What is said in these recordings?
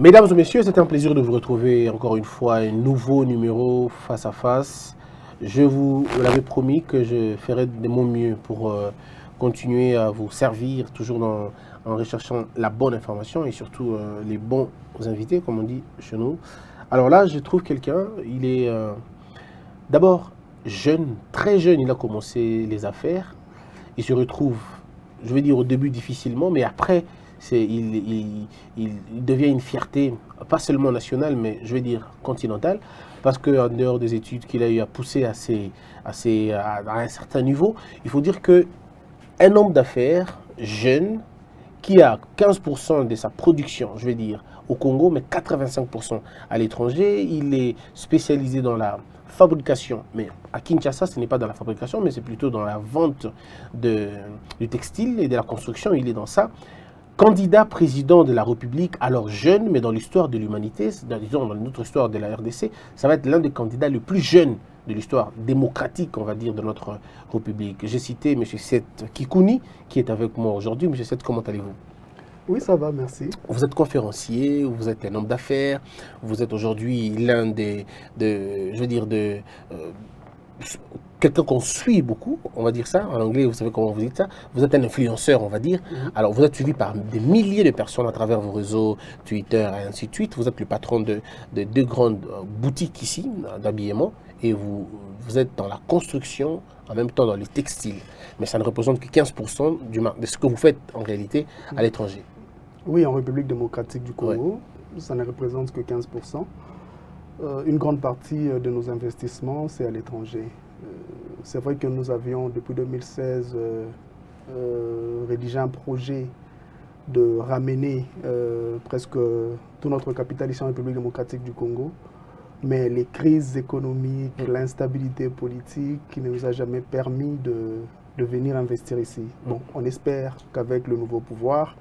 Mesdames et messieurs, c'est un plaisir de vous retrouver encore une fois, un nouveau numéro face à face. Je vous l'avais promis que je ferais de mon mieux pour continuer à vous servir toujours en recherchant la bonne information et surtout les bons invités, comme on dit chez nous. Alors là, je trouve quelqu'un, il est d'abord jeune, très jeune, il a commencé les affaires. Il se retrouve, je vais dire au début difficilement, mais après, il devient une fierté, pas seulement nationale, mais je vais dire continentale, parce qu'en dehors des études qu'il a eu à pousser à un certain niveau, il faut dire qu'un homme d'affaires jeune, qui a 15% de sa production, je vais dire, au Congo, mais 85% à l'étranger. Il est spécialisé dans la fabrication, mais à Kinshasa, ce n'est pas dans la fabrication, mais c'est plutôt dans la vente du textile et de la construction. Il est dans ça. Candidat président de la République, alors jeune, mais dans l'histoire de l'humanité, disons dans notre histoire de la RDC, ça va être l'un des candidats les plus jeunes de l'histoire démocratique, on va dire, de notre République. J'ai cité M. Seth Kikouni, qui est avec moi aujourd'hui. M. Seth, comment allez-vous? Oui, ça va, merci. Vous êtes conférencier, vous êtes un homme d'affaires, vous êtes aujourd'hui l'un quelqu'un qu'on suit beaucoup, on va dire ça, en anglais, vous savez comment vous dites ça, vous êtes un influenceur, on va dire. Alors, vous êtes suivi par des milliers de personnes à travers vos réseaux, Twitter et ainsi de suite. Vous êtes le patron de deux grandes boutiques ici, d'habillement, et vous êtes dans la construction, en même temps dans les textiles. Mais ça ne représente que 15% de ce que vous faites en réalité à l'étranger. Oui, en République démocratique du Congo, ouais. Ça ne représente que 15%. Une grande partie de nos investissements, c'est à l'étranger. C'est vrai que nous avions, depuis 2016, rédigé un projet de ramener presque tout notre capital ici en République démocratique du Congo. Mais les crises économiques, l'instabilité politique qui ne nous a jamais permis de venir investir ici. Bon, on espère qu'avec le nouveau pouvoir,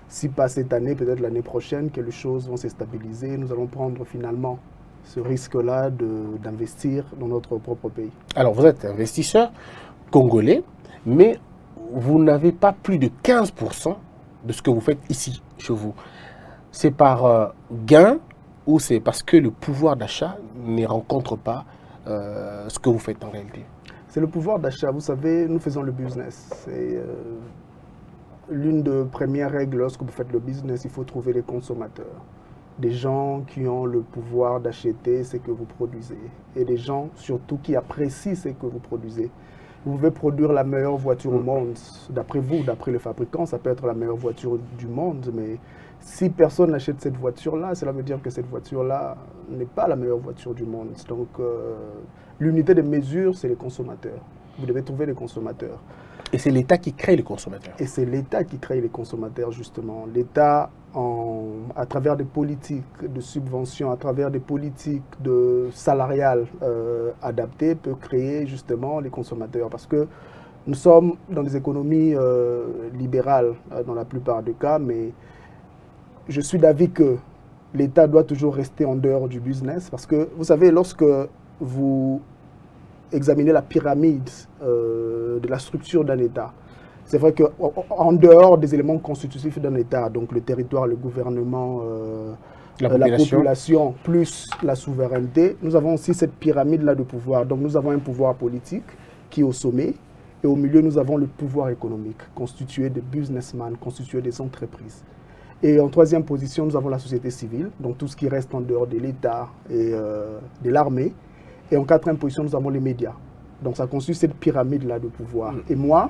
si pas cette année, peut-être l'année prochaine, que les choses vont se stabiliser, nous allons prendre finalement ce risque-là d'investir dans notre propre pays. Alors, vous êtes investisseur congolais, mais vous n'avez pas plus de 15% de ce que vous faites ici, chez vous. C'est par gain ou c'est parce que le pouvoir d'achat ne rencontre pas ce que vous faites en réalité? C'est le pouvoir d'achat. Vous savez, nous faisons le business. C'est l'une des premières règles lorsque vous faites le business, il faut trouver les consommateurs. Des gens qui ont le pouvoir d'acheter ce que vous produisez. Et des gens surtout qui apprécient ce que vous produisez. Vous pouvez produire la meilleure voiture au monde. D'après vous, d'après le fabricant, ça peut être la meilleure voiture du monde. Mais si personne n'achète cette voiture-là, cela veut dire que cette voiture-là n'est pas la meilleure voiture du monde. Donc, l'unité de mesure, c'est les consommateurs. Vous devez trouver les consommateurs. Et c'est l'État qui crée les consommateurs. Et c'est l'État qui crée les consommateurs, justement. L'État, à travers des politiques de subvention, à travers des politiques salariales adaptées, peut créer justement les consommateurs. Parce que nous sommes dans des économies libérales dans la plupart des cas, mais je suis d'avis que l'État doit toujours rester en dehors du business. Parce que, vous savez, lorsque vous examiner la pyramide de la structure d'un État. C'est vrai qu'en dehors des éléments constitutifs d'un État, donc le territoire, le gouvernement, la population, plus la souveraineté, nous avons aussi cette pyramide-là de pouvoir. Donc nous avons un pouvoir politique qui est au sommet, et au milieu, nous avons le pouvoir économique, constitué de businessmen, constitué des entreprises. Et en troisième position, nous avons la société civile, donc tout ce qui reste en dehors de l'État et de l'armée. Et en quatrième position, nous avons les médias. Donc ça constitue cette pyramide-là de pouvoir. Et moi,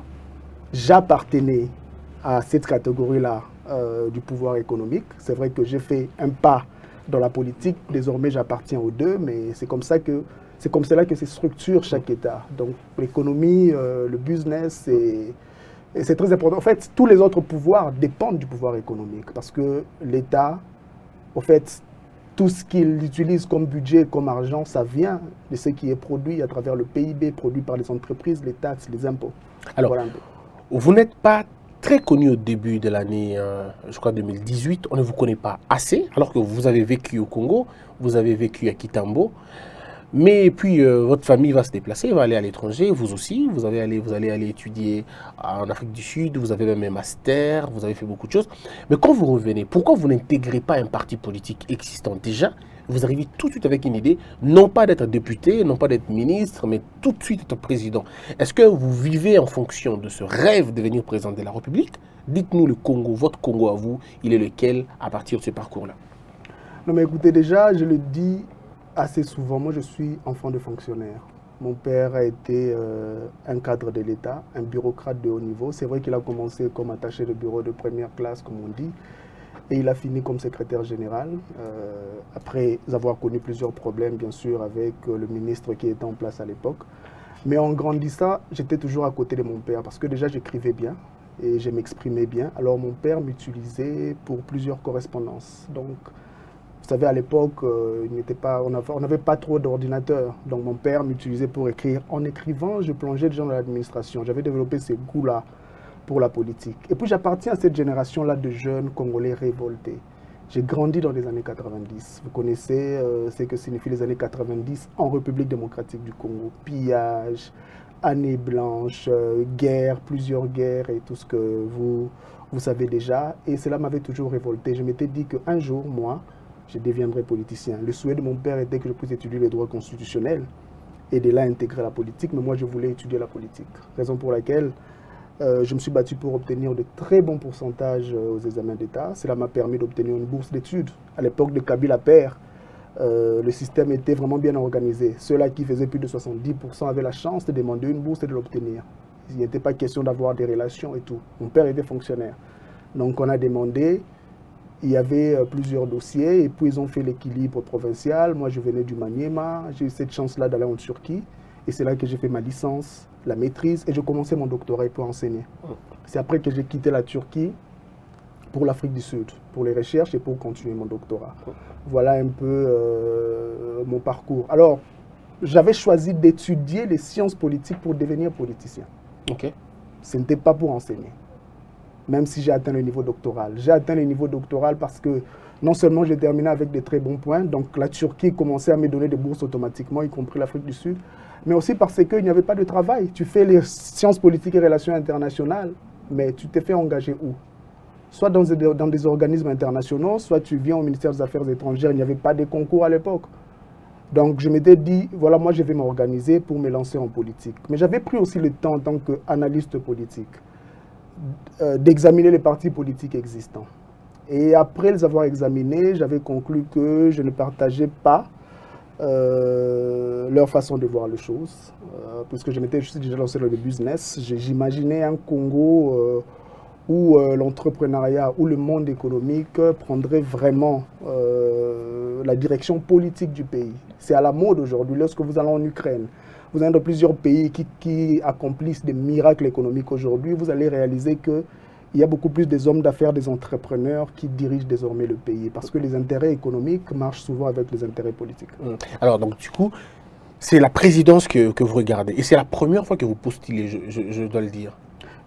j'appartenais à cette catégorie-là du pouvoir économique. C'est vrai que j'ai fait un pas dans la politique. Désormais, j'appartiens aux deux, mais c'est comme cela que se structure chaque État. Donc l'économie, le business, c'est très important. En fait, tous les autres pouvoirs dépendent du pouvoir économique parce que l'État, en fait, tout ce qu'il utilise comme budget, comme argent, ça vient de ce qui est produit à travers le PIB, produit par les entreprises, les taxes, les impôts. Alors, voilà, vous n'êtes pas très connu au début de l'année, je crois 2018. On ne vous connaît pas assez, alors que vous avez vécu au Congo, vous avez vécu à Kitambo. Mais puis, votre famille va se déplacer, va aller à l'étranger, vous aussi, vous allez aller étudier en Afrique du Sud, vous avez même un master, vous avez fait beaucoup de choses. Mais quand vous revenez, pourquoi vous n'intégrez pas un parti politique existant déjà? Vous arrivez tout de suite avec une idée, non pas d'être député, non pas d'être ministre, mais tout de suite être président. Est-ce que vous vivez en fonction de ce rêve de devenir président de la République? Dites-nous le Congo, votre Congo à vous, il est lequel à partir de ce parcours-là? Non, mais écoutez, déjà, je le dis assez souvent, moi je suis enfant de fonctionnaire. Mon père a été un cadre de l'État, un bureaucrate de haut niveau. C'est vrai qu'il a commencé comme attaché de bureau de première classe, comme on dit, et il a fini comme secrétaire général, après avoir connu plusieurs problèmes, bien sûr, avec le ministre qui était en place à l'époque. Mais en grandissant, j'étais toujours à côté de mon père, parce que déjà j'écrivais bien, et je m'exprimais bien. Alors mon père m'utilisait pour plusieurs correspondances. Donc, vous savez, à l'époque, on n'avait pas trop d'ordinateurs. Donc mon père m'utilisait pour écrire. En écrivant, je plongeais déjà dans l'administration. J'avais développé ce goût-là pour la politique. Et puis j'appartiens à cette génération-là de jeunes Congolais révoltés. J'ai grandi dans les années 90. Vous connaissez ce que signifient les années 90 en République démocratique du Congo. Pillage, années blanches, guerre, plusieurs guerres et tout ce que vous savez déjà. Et cela m'avait toujours révolté. Je m'étais dit qu'un jour, moi, je deviendrai politicien. Le souhait de mon père était que je puisse étudier le droit constitutionnel et de là intégrer la politique, mais moi je voulais étudier la politique. Raison pour laquelle je me suis battu pour obtenir de très bons pourcentages aux examens d'État. Cela m'a permis d'obtenir une bourse d'études. À l'époque de Kabila père, le système était vraiment bien organisé. Ceux-là qui faisaient plus de 70% avaient la chance de demander une bourse et de l'obtenir. Il n'était pas question d'avoir des relations et tout. Mon père était fonctionnaire. Donc on a demandé. Il y avait plusieurs dossiers et puis ils ont fait l'équilibre provincial. Moi, je venais du Maniema. J'ai eu cette chance-là d'aller en Turquie. Et c'est là que j'ai fait ma licence, la maîtrise et je commençais mon doctorat pour enseigner. C'est après que j'ai quitté la Turquie pour l'Afrique du Sud, pour les recherches et pour continuer mon doctorat. Voilà un peu mon parcours. Alors, j'avais choisi d'étudier les sciences politiques pour devenir politicien. Ok. Ce n'était pas pour enseigner. Même si j'ai atteint le niveau doctoral. J'ai atteint le niveau doctoral parce que non seulement j'ai terminé avec des très bons points, donc la Turquie commençait à me donner des bourses automatiquement, y compris l'Afrique du Sud, mais aussi parce qu'il n'y avait pas de travail. Tu fais les sciences politiques et relations internationales, mais tu t'es fait engager où? Soit dans des organismes internationaux, soit tu viens au ministère des Affaires étrangères, il n'y avait pas de concours à l'époque. Donc je m'étais dit, voilà, moi je vais m'organiser pour me lancer en politique. Mais j'avais pris aussi le temps en tant qu'analyste politique d'examiner les partis politiques existants. Et après les avoir examinés, j'avais conclu que je ne partageais pas leur façon de voir les choses, puisque je m'étais déjà lancé dans le business. J'imaginais un Congo où l'entrepreneuriat, où le monde économique prendrait vraiment la direction politique du pays. C'est à la mode aujourd'hui, lorsque vous allez en Ukraine, vous avez dans plusieurs pays qui accomplissent des miracles économiques aujourd'hui, vous allez réaliser qu'il y a beaucoup plus des hommes d'affaires, des entrepreneurs qui dirigent désormais le pays. Parce que les intérêts économiques marchent souvent avec les intérêts politiques. Alors, donc, du coup, c'est la présidence que vous regardez. Et c'est la première fois que vous postulez, je dois le dire.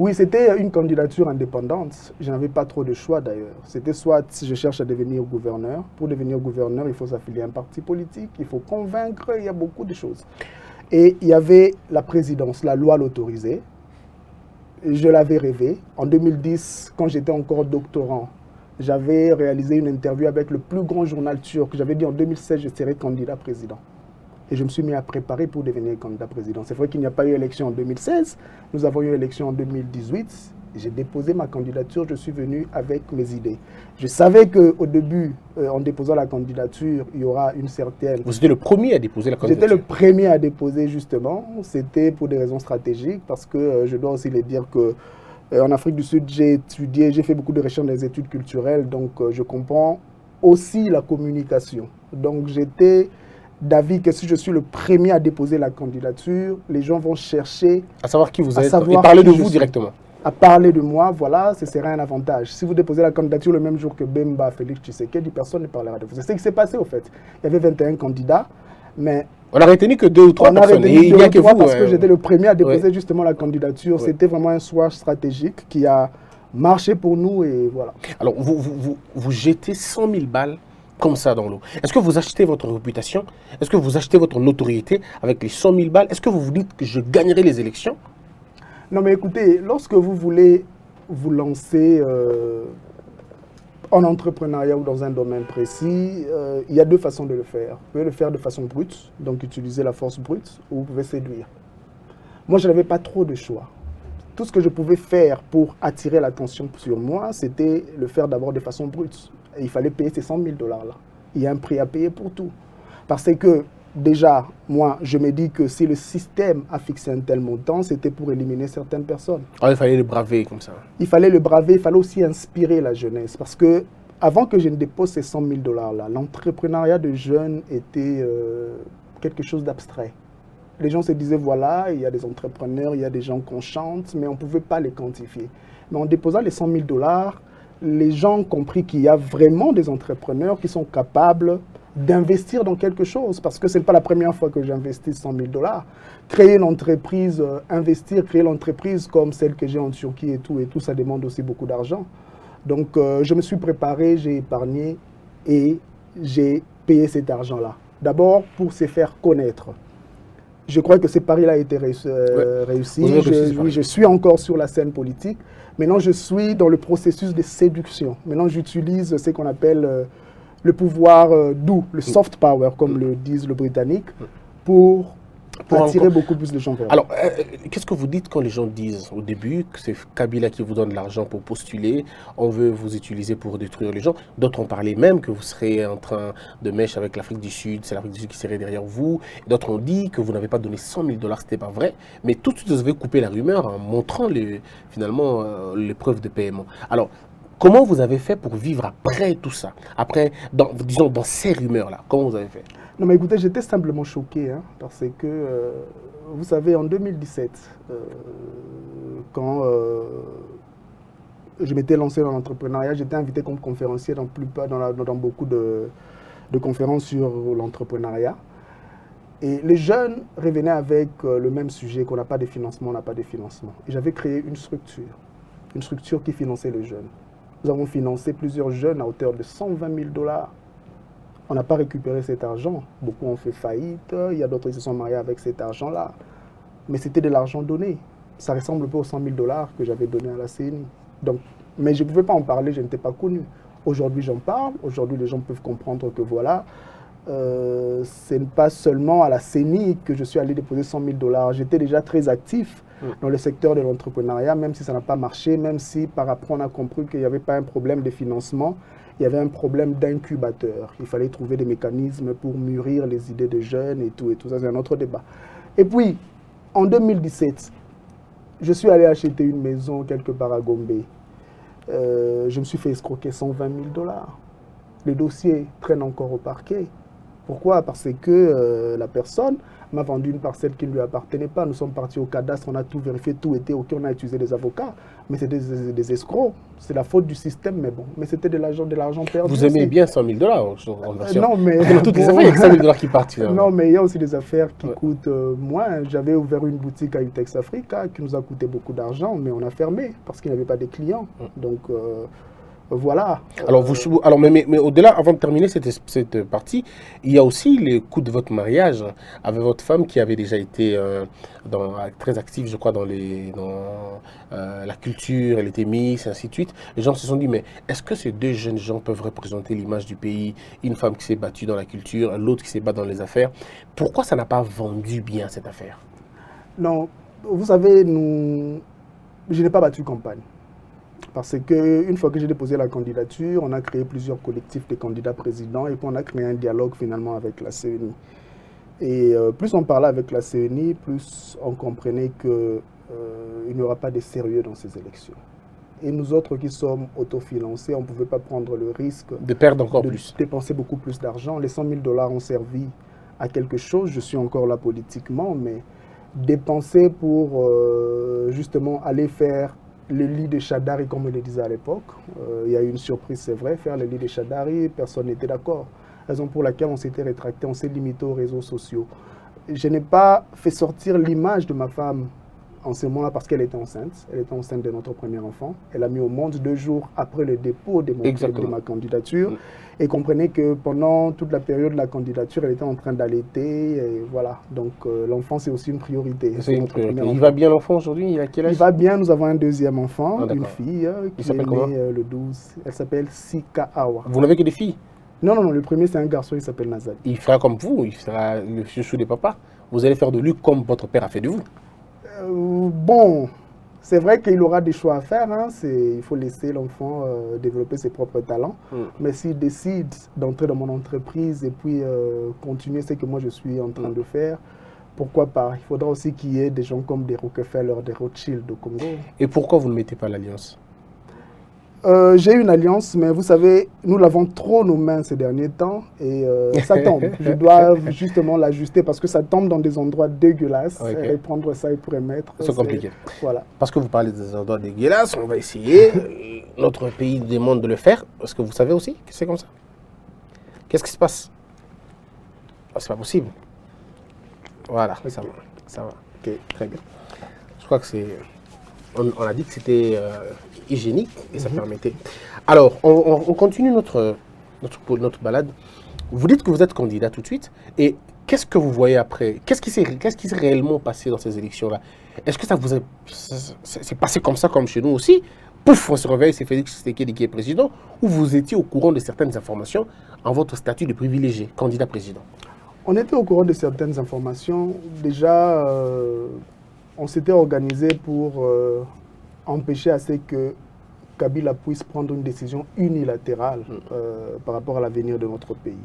Oui, c'était une candidature indépendante. Je n'avais pas trop de choix d'ailleurs. C'était soit je cherche à devenir gouverneur. Pour devenir gouverneur, il faut s'affilier à un parti politique, il faut convaincre, il y a beaucoup de choses. Et il y avait la présidence, la loi l'autorisait. Je l'avais rêvé. En 2010, quand j'étais encore doctorant, j'avais réalisé une interview avec le plus grand journal turc. J'avais dit en 2016, je serai candidat président. Et je me suis mis à préparer pour devenir candidat président. C'est vrai qu'il n'y a pas eu élection en 2016. Nous avons eu élection en 2018. J'ai déposé ma candidature, je suis venu avec mes idées. Je savais qu'au début, en déposant la candidature, il y aura une certaine... Vous étiez le premier à déposer la candidature? J'étais le premier à déposer, justement. C'était pour des raisons stratégiques, parce que je dois aussi le dire que en Afrique du Sud, j'ai étudié, j'ai fait beaucoup de recherches dans les études culturelles, donc je comprends aussi la communication. Donc j'étais d'avis que si je suis le premier à déposer la candidature, les gens vont chercher... À savoir qui vous êtes et parler de vous directement. À parler de moi, voilà, ce serait un avantage. Si vous déposez la candidature le même jour que Bemba, Félix Tshisekedi, personne ne parlera de vous. C'est ce qui s'est passé, au fait. Il y avait 21 candidats, mais... On n'a retenu que 2 ou 3 personnes. Et il n'y a que vous. Parce que j'étais le premier à déposer justement la candidature. C'était vraiment un choix stratégique qui a marché pour nous et voilà. Alors, vous jetez 100 000 balles comme ça dans l'eau. Est-ce que vous achetez votre réputation? Est-ce que vous achetez votre notoriété avec les 100 000 balles? Est-ce que vous vous dites que je gagnerai les élections? Non, mais écoutez, lorsque vous voulez vous lancer en entrepreneuriat ou dans un domaine précis, il y a deux façons de le faire. Vous pouvez le faire de façon brute, donc utiliser la force brute, ou vous pouvez séduire. Moi, je n'avais pas trop de choix. Tout ce que je pouvais faire pour attirer l'attention sur moi, c'était le faire d'abord de façon brute. Et il fallait payer ces 100 000 $ là. Il y a un prix à payer pour tout. Parce que déjà, moi, je me dis que si le système a fixé un tel montant, c'était pour éliminer certaines personnes. Ah, il fallait le braver comme ça. Il fallait le braver, il fallait aussi inspirer la jeunesse. Parce que avant que je ne dépose ces 100 000 $ là, l'entrepreneuriat de jeunes était quelque chose d'abstrait. Les gens se disaient, voilà, il y a des entrepreneurs, il y a des gens qu'on chante, mais on ne pouvait pas les quantifier. Mais en déposant les 100 000 $, les gens ont compris qu'il y a vraiment des entrepreneurs qui sont capables d'investir dans quelque chose, parce que ce n'est pas la première fois que j'investis 100 000 $. Créer une entreprise, investir, créer l'entreprise comme celle que j'ai en Turquie et tout, ça demande aussi beaucoup d'argent. Donc, je me suis préparé, j'ai épargné et j'ai payé cet argent-là. D'abord, pour se faire connaître. Je crois que ce pari-là a été réussi. Je suis encore sur la scène politique. Maintenant, je suis dans le processus de séduction. Maintenant, j'utilise ce qu'on appelle le pouvoir doux, le soft power, comme le disent les Britanniques, pour attirer beaucoup plus de gens vers. Alors, qu'est-ce que vous dites quand les gens disent au début que c'est Kabila qui vous donne l'argent pour postuler, on veut vous utiliser pour détruire les gens? D'autres ont parlé même que vous serez en train de mèche avec l'Afrique du Sud, c'est l'Afrique du Sud qui serait derrière vous. D'autres ont dit que vous n'avez pas donné 100 000 $, c'était pas vrai. Mais tout de suite, vous avez coupé la rumeur en montrant finalement les preuves de paiement. Alors, comment vous avez fait pour vivre après tout ça? Après, disons, dans ces rumeurs-là, comment vous avez fait? Non, mais écoutez, j'étais simplement choqué, parce que, vous savez, en 2017, quand je m'étais lancé dans l'entrepreneuriat, j'étais invité comme conférencier dans beaucoup de conférences sur l'entrepreneuriat. Et les jeunes revenaient avec le même sujet, qu'on n'a pas de financement, on n'a pas de financement. Et j'avais créé une structure qui finançait les jeunes. Nous avons financé plusieurs jeunes à hauteur de 120 000 $. On n'a pas récupéré cet argent. Beaucoup ont fait faillite. Il y a d'autres qui se sont mariés avec cet argent-là. Mais c'était de l'argent donné. Ça ressemble peu aux 100 000 $ que j'avais donné à la CNI. Donc, mais je ne pouvais pas en parler, je n'étais pas connu. Aujourd'hui, j'en parle. Aujourd'hui, les gens peuvent comprendre que voilà, ce n'est pas seulement à la CNI que je suis allé déposer 100 000 $. J'étais déjà très actif dans le secteur de l'entrepreneuriat, même si ça n'a pas marché, même si par après on a compris qu'il n'y avait pas un problème de financement, il y avait un problème d'incubateur. Il fallait trouver des mécanismes pour mûrir les idées des jeunes et tout ça, c'est un autre débat. Et puis, en 2017, je suis allé acheter une maison quelque part à Gombe. Je me suis fait escroquer 120 000 $. Le dossier traîne encore au parquet. Pourquoi? Parce que la personne m'a vendu une parcelle qui ne lui appartenait pas. Nous sommes partis au cadastre, on a tout vérifié, tout était OK, on a utilisé des avocats. Mais c'était des escrocs. C'est la faute du système, mais bon. Mais c'était de l'argent perdu. Vous aimez aussi bien 100 000 $? Non, mais... Dans toutes les affaires, il y a que 100 000 $ qui partent. Non, mais il y a aussi des affaires qui coûtent moins. J'avais ouvert une boutique à Utex Africa qui nous a coûté beaucoup d'argent, mais on a fermé parce qu'il n'y avait pas de clients. Donc... voilà. Alors, mais au-delà, avant de terminer cette partie, il y a aussi le coût de votre mariage avec votre femme qui avait déjà été très active, je crois, dans la culture, elle était Miss, et ainsi de suite. Les gens se sont dit, mais est-ce que ces deux jeunes gens peuvent représenter l'image du pays? Une femme qui s'est battue dans la culture, l'autre qui s'est battue dans les affaires. Pourquoi ça n'a pas vendu bien cette affaire? Non, vous savez, je n'ai pas battu campagne. Parce qu'une fois que j'ai déposé la candidature, on a créé plusieurs collectifs de candidats présidents et puis on a créé un dialogue finalement avec la CENI. Et plus on parlait avec la CENI, plus on comprenait qu'il n'y aura pas de sérieux dans ces élections. Et nous autres qui sommes autofinancés, on ne pouvait pas prendre le risque de perdre encore plus, dépenser beaucoup plus d'argent. Les 100 000 $ ont servi à quelque chose. Je suis encore là politiquement, mais dépenser pour justement aller faire le lit de Chadari, comme on le disait à l'époque. Il y a eu une surprise, c'est vrai, faire le lit de Chadari, personne n'était d'accord. Raison pour laquelle on s'était rétracté, on s'est limité aux réseaux sociaux. Je n'ai pas fait sortir l'image de ma femme en ce moment-là parce qu'elle était enceinte. Elle était enceinte de notre premier enfant. Elle a mis au monde 2 jours après le dépôt de ma candidature. Et comprenez que pendant toute la période de la candidature, elle était en train d'allaiter. Et voilà. Donc l'enfant, c'est aussi une priorité. C'est une priorité. Il va bien l'enfant aujourd'hui? Il a quel âge? Il va bien. Nous avons un deuxième enfant, une fille qui est comment? née le 12. Elle s'appelle Sika Awa. Vous n'avez que des filles? Non, non, non. Le premier, c'est un garçon, il s'appelle Nazali. Il fera comme vous. Il sera le chouchou des papas. Vous allez faire de lui comme votre père a fait de vous. Bon, c'est vrai qu'il aura des choix à faire. Hein. Il faut laisser l'enfant développer ses propres talents. Mais s'il décide d'entrer dans mon entreprise et puis continuer ce que moi je suis en train de faire, pourquoi pas? Il faudra aussi qu'il y ait des gens comme des Rockefeller, des Rothschild au Congo. Et pourquoi vous ne mettez pas l'alliance? J'ai une alliance, mais vous savez, nous l'avons trop nos mains ces derniers temps et ça tombe. Je dois justement l'ajuster parce que ça tombe dans des endroits dégueulasses. Et prendre ça et pour mettre. C'est compliqué. Voilà. Parce que vous parlez des endroits dégueulasses, on va essayer. Notre pays demande de le faire. Est-ce que vous savez aussi que c'est comme ça? Qu'est-ce qui se passe? C'est pas possible. Voilà, ça va. Ça va. Ok, très bien. Je crois que c'est. On a dit que c'était hygiénique et ça permettait. Alors, on continue notre balade. Vous dites que vous êtes candidat tout de suite. Et qu'est-ce que vous voyez après? Qu'est-ce qui s'est réellement passé dans ces élections-là? Est-ce que ça vous c'est passé comme ça, comme chez nous aussi? Pouf, on se réveille, c'est Félix Tshisekedi qui est président. Ou vous étiez au courant de certaines informations en votre statut de privilégié, candidat président? On était au courant de certaines informations. Déjà, on s'était organisé pour empêcher à ce que Kabila puisse prendre une décision unilatérale par rapport à l'avenir de notre pays.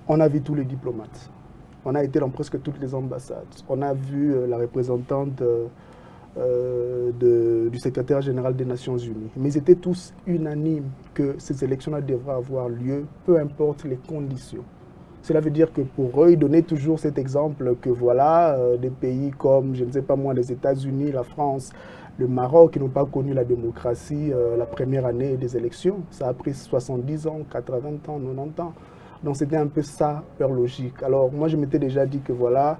On a vu tous les diplomates. On a été dans presque toutes les ambassades. On a vu la représentante du secrétaire général des Nations Unies. Mais ils étaient tous unanimes que ces élections-là devraient avoir lieu, peu importe les conditions. Cela veut dire que pour eux, ils donnaient toujours cet exemple que voilà, des pays comme, je ne sais pas moi, les États-Unis, la France, le Maroc, qui n'ont pas connu la démocratie la première année des élections. Ça a pris 70 ans, 80 ans, 90 ans. Donc c'était un peu ça, leur logique. Alors moi, je m'étais déjà dit que voilà,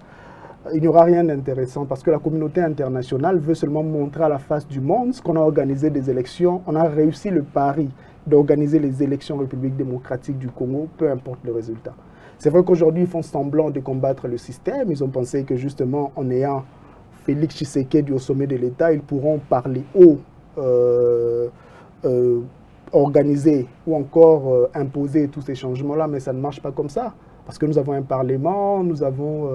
il n'y aura rien d'intéressant parce que la communauté internationale veut seulement montrer à la face du monde qu'on a organisé des élections. On a réussi le pari d'organiser les élections en République démocratique du Congo, peu importe le résultat. C'est vrai qu'aujourd'hui, ils font semblant de combattre le système. Ils ont pensé que justement, en ayant Félix Tshisekedi au sommet de l'État, ils pourront parler haut, organiser ou encore imposer tous ces changements-là. Mais ça ne marche pas comme ça. Parce que nous avons un Parlement, nous avons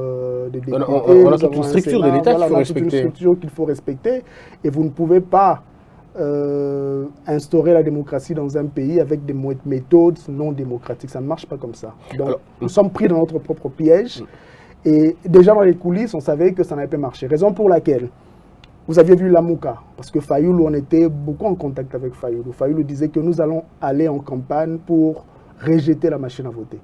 des députés, on a toute une structure de l'État qu'il faut respecter. Toute une structure qu'il faut respecter. Et vous ne pouvez pas instaurer la démocratie dans un pays avec des méthodes non démocratiques. Ça ne marche pas comme ça. Donc, nous sommes pris dans notre propre piège. Et déjà dans les coulisses, on savait que ça n'avait pas marché. Raison pour laquelle vous aviez vu Lamouka, parce que Fayoulou, on était beaucoup en contact avec Fayoulou. Fayoulou disait que nous allons aller en campagne pour rejeter la machine à voter.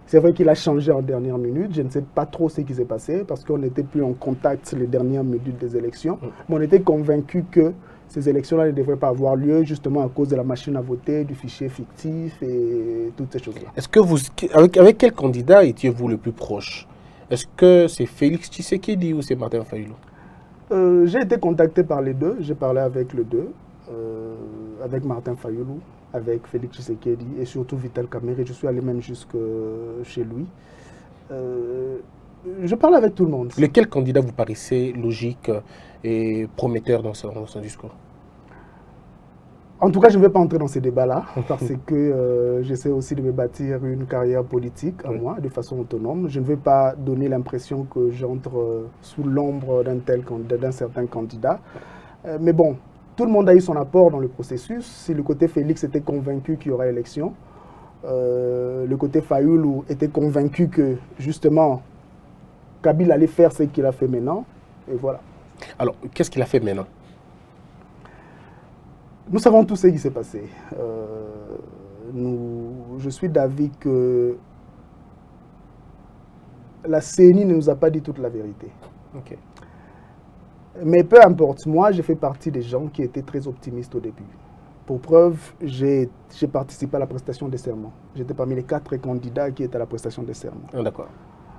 C'est vrai qu'il a changé en dernière minute. Je ne sais pas trop ce qui s'est passé parce qu'on n'était plus en contact les dernières minutes des élections. Mais on était convaincus que ces élections-là ne devraient pas avoir lieu justement à cause de la machine à voter, du fichier fictif et toutes ces choses-là. Est-ce que vous, avec quel candidat étiez-vous le plus proche? Est-ce que c'est Félix Tshisekedi ou c'est Martin Fayoulou? J'ai été contacté par les deux. J'ai parlé avec les deux, avec Martin Fayoulou, avec Félix Tshisekedi et surtout Vital Kamerhe. Je suis allé même jusque chez lui. Je parle avec tout le monde. Lequel candidat vous paraissait logique et prometteur dans son discours? En tout cas, je ne vais pas entrer dans ces débats-là parce que j'essaie aussi de me bâtir une carrière politique à moi, de façon autonome. Je ne vais pas donner l'impression que j'entre sous l'ombre d'un certain candidat. Mais bon, tout le monde a eu son apport dans le processus. Si le côté Félix était convaincu qu'il y aura élection, le côté Fayoulou était convaincu que justement Kabila allait faire ce qu'il a fait maintenant, et voilà. Alors, qu'est-ce qu'il a fait maintenant? Nous savons tout ce qui s'est passé. Je suis d'avis que la CENI ne nous a pas dit toute la vérité. Okay. Mais peu importe, moi j'ai fait partie des gens qui étaient très optimistes au début. Pour preuve, j'ai participé à la prestation des serments. J'étais parmi les 4 candidats qui étaient à la prestation des serments. Ah, d'accord.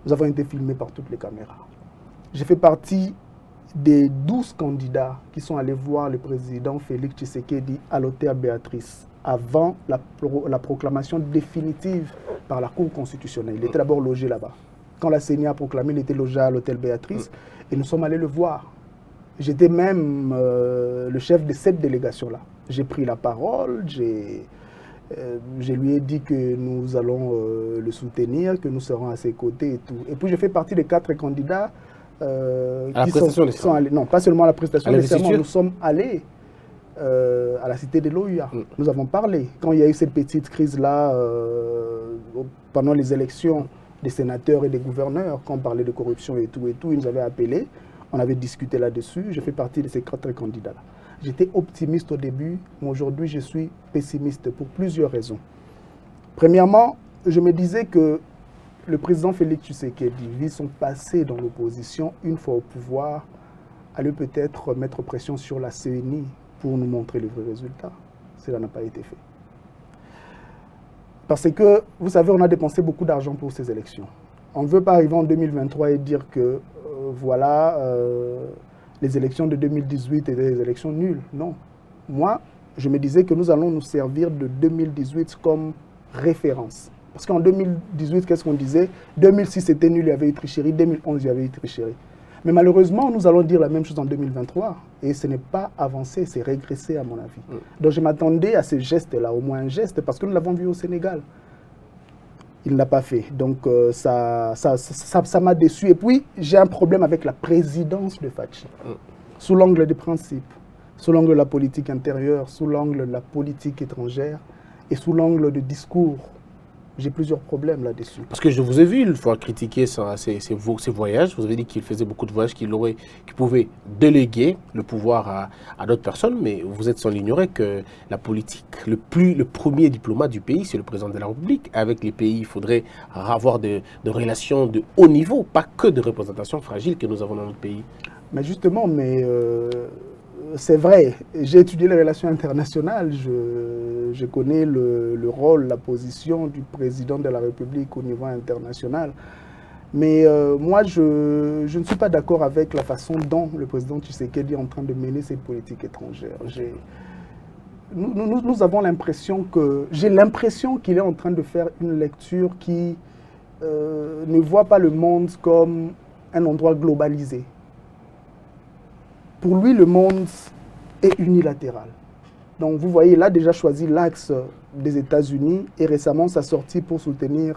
Nous avons été filmés par toutes les caméras. J'ai fait partie des 12 candidats qui sont allés voir le président Félix Tshisekedi à l'hôtel Béatrice avant la proclamation définitive par la Cour constitutionnelle. Il était d'abord logé là-bas. Quand la CENI a proclamé, il était logé à l'hôtel Béatrice et nous sommes allés le voir. J'étais même le chef de cette délégation-là. J'ai pris la parole, je lui ai dit que nous allons le soutenir, que nous serons à ses côtés et tout. Et puis je fais partie des 4 candidats qui sont allés. Non, pas seulement à la prestation de serment, nous sommes allés à la cité de l'OUA. Nous avons parlé. Quand il y a eu cette petite crise-là, pendant les élections des sénateurs et des gouverneurs, quand on parlait de corruption et tout, ils nous avaient appelés. On avait discuté là-dessus. Je fais partie de ces 4 candidats-là. J'étais optimiste au début, mais aujourd'hui, je suis pessimiste pour plusieurs raisons. Premièrement, je me disais que le président Félix Tshisekedi, vu son passé dans l'opposition, une fois au pouvoir, allait peut-être mettre pression sur la CENI pour nous montrer les vrais résultats. Cela n'a pas été fait. Parce que, vous savez, on a dépensé beaucoup d'argent pour ces élections. On ne veut pas arriver en 2023 et dire que, voilà, les élections de 2018 étaient des élections nulles. Non. Moi, je me disais que nous allons nous servir de 2018 comme référence. Parce qu'en 2018, qu'est-ce qu'on disait? 2006, c'était nul, il y avait eu tricherie. 2011, il y avait eu tricherie. Mais malheureusement, nous allons dire la même chose en 2023. Et ce n'est pas avancé, c'est régressé à mon avis. Donc je m'attendais à ce geste-là, au moins un geste, parce que nous l'avons vu au Sénégal. Il ne l'a pas fait. Donc ça m'a déçu. Et puis, j'ai un problème avec la présidence de Fachi. Sous l'angle des principes, sous l'angle de la politique intérieure, sous l'angle de la politique étrangère et sous l'angle du discours. J'ai plusieurs problèmes là-dessus. Parce que je vous ai vu une fois critiquer ses voyages. Vous avez dit qu'il faisait beaucoup de voyages, qu'il pouvait déléguer le pouvoir à d'autres personnes, mais vous êtes sans l'ignorer que la politique, le premier diplomate du pays, c'est le président de la République. Avec les pays, il faudrait avoir de relations de haut niveau, pas que de représentation fragile que nous avons dans notre pays. Mais justement, c'est vrai, j'ai étudié les relations internationales, je connais le rôle, la position du président de la République au niveau international. Mais moi, je ne suis pas d'accord avec la façon dont le président Tshisekedi est en train de mener ses politiques étrangères. Nous avons l'impression j'ai l'impression qu'il est en train de faire une lecture qui ne voit pas le monde comme un endroit globalisé. Pour lui, le monde est unilatéral. Donc, vous voyez, il a déjà choisi l'axe des États-Unis et récemment, sa sortie pour soutenir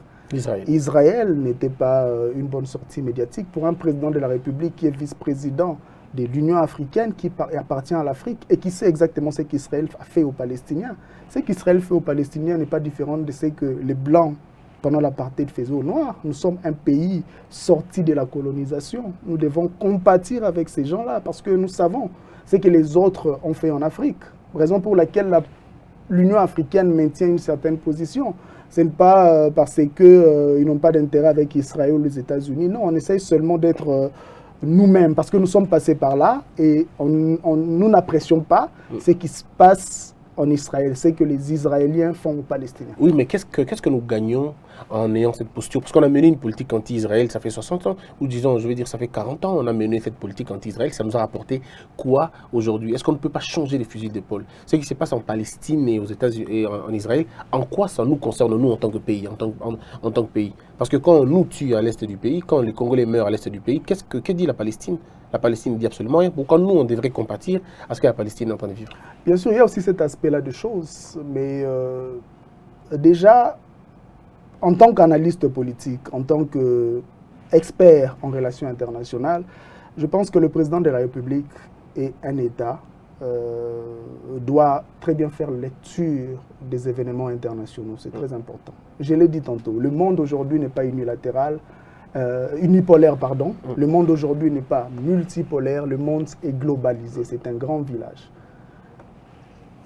Israël n'était pas une bonne sortie médiatique pour un président de la République qui est vice-président de l'Union africaine, qui appartient à l'Afrique et qui sait exactement ce qu'Israël a fait aux Palestiniens. Ce qu'Israël fait aux Palestiniens n'est pas différent de ce que les Blancs, pendant l'apartheid, faisaient aux Noirs. Nous sommes un pays sorti de la colonisation. Nous devons compatir avec ces gens-là parce que nous savons ce que les autres ont fait en Afrique. Raison pour laquelle l'Union africaine maintient une certaine position. Ce n'est pas parce qu'ils n'ont pas d'intérêt avec Israël ou les États-Unis. Non, on essaye seulement d'être nous-mêmes parce que nous sommes passés par là et nous n'apprécions pas ce qui se passe en Israël, c'est que les Israéliens font aux Palestiniens. Oui, mais qu'est-ce que nous gagnons en ayant cette posture? Parce qu'on a mené une politique anti-Israël, ça fait 60 ans, ou disons, je veux dire, ça fait 40 ans, on a mené cette politique anti-Israël. Ça nous a rapporté quoi aujourd'hui? Est-ce qu'on ne peut pas changer les fusils d'épaule? Ce qui se passe en Palestine et aux États-Unis et en Israël, en quoi ça nous concerne, nous, en tant que pays, en tant que pays? Parce que quand on nous tue à l'est du pays, quand les Congolais meurent à l'est du pays, que dit la Palestine? La Palestine ne dit absolument rien. Pourquoi nous, on devrait compatir à ce que la Palestine est en train de vivre? Bien sûr, il y a aussi cet aspect-là de choses. Mais déjà, en tant qu'analyste politique, en tant qu'expert en relations internationales, je pense que le président de la République et un État doit très bien faire lecture des événements internationaux. C'est très important. Je l'ai dit tantôt, le monde aujourd'hui n'est pas unilatéral. Unipolaire, pardon. Le monde aujourd'hui n'est pas multipolaire, le monde est globalisé, c'est un grand village.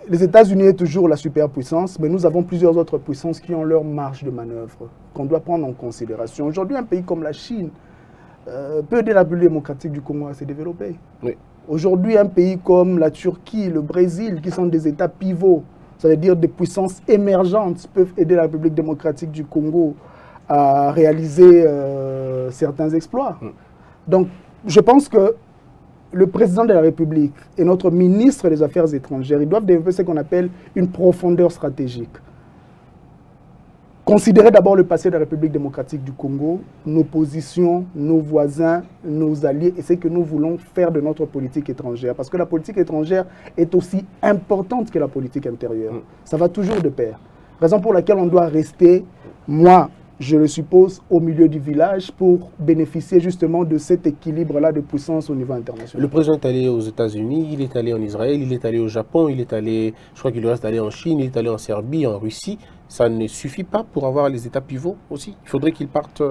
Les États-Unis est toujours la superpuissance, mais nous avons plusieurs autres puissances qui ont leur marge de manœuvre qu'on doit prendre en considération. Aujourd'hui, un pays comme la Chine peut aider la République démocratique du Congo à se développer. Oui. Aujourd'hui, un pays comme la Turquie, le Brésil, qui sont des États pivots, ça veut dire des puissances émergentes, peuvent aider la République démocratique du Congo à réaliser certains exploits. Donc, je pense que le président de la République et notre ministre des Affaires étrangères, ils doivent développer ce qu'on appelle une profondeur stratégique. Considérer d'abord le passé de la République démocratique du Congo, nos positions, nos voisins, nos alliés et ce que nous voulons faire de notre politique étrangère. Parce que la politique étrangère est aussi importante que la politique intérieure. Ça va toujours de pair. Raison pour laquelle on doit rester, moi, je le suppose, au milieu du village pour bénéficier justement de cet équilibre-là de puissance au niveau international. Le président est allé aux États-Unis, il est allé en Israël, il est allé au Japon, il est allé, je crois qu'il reste allé en Chine, il est allé en Serbie, en Russie. Ça ne suffit pas pour avoir les États pivots aussi? Il faudrait qu'il parte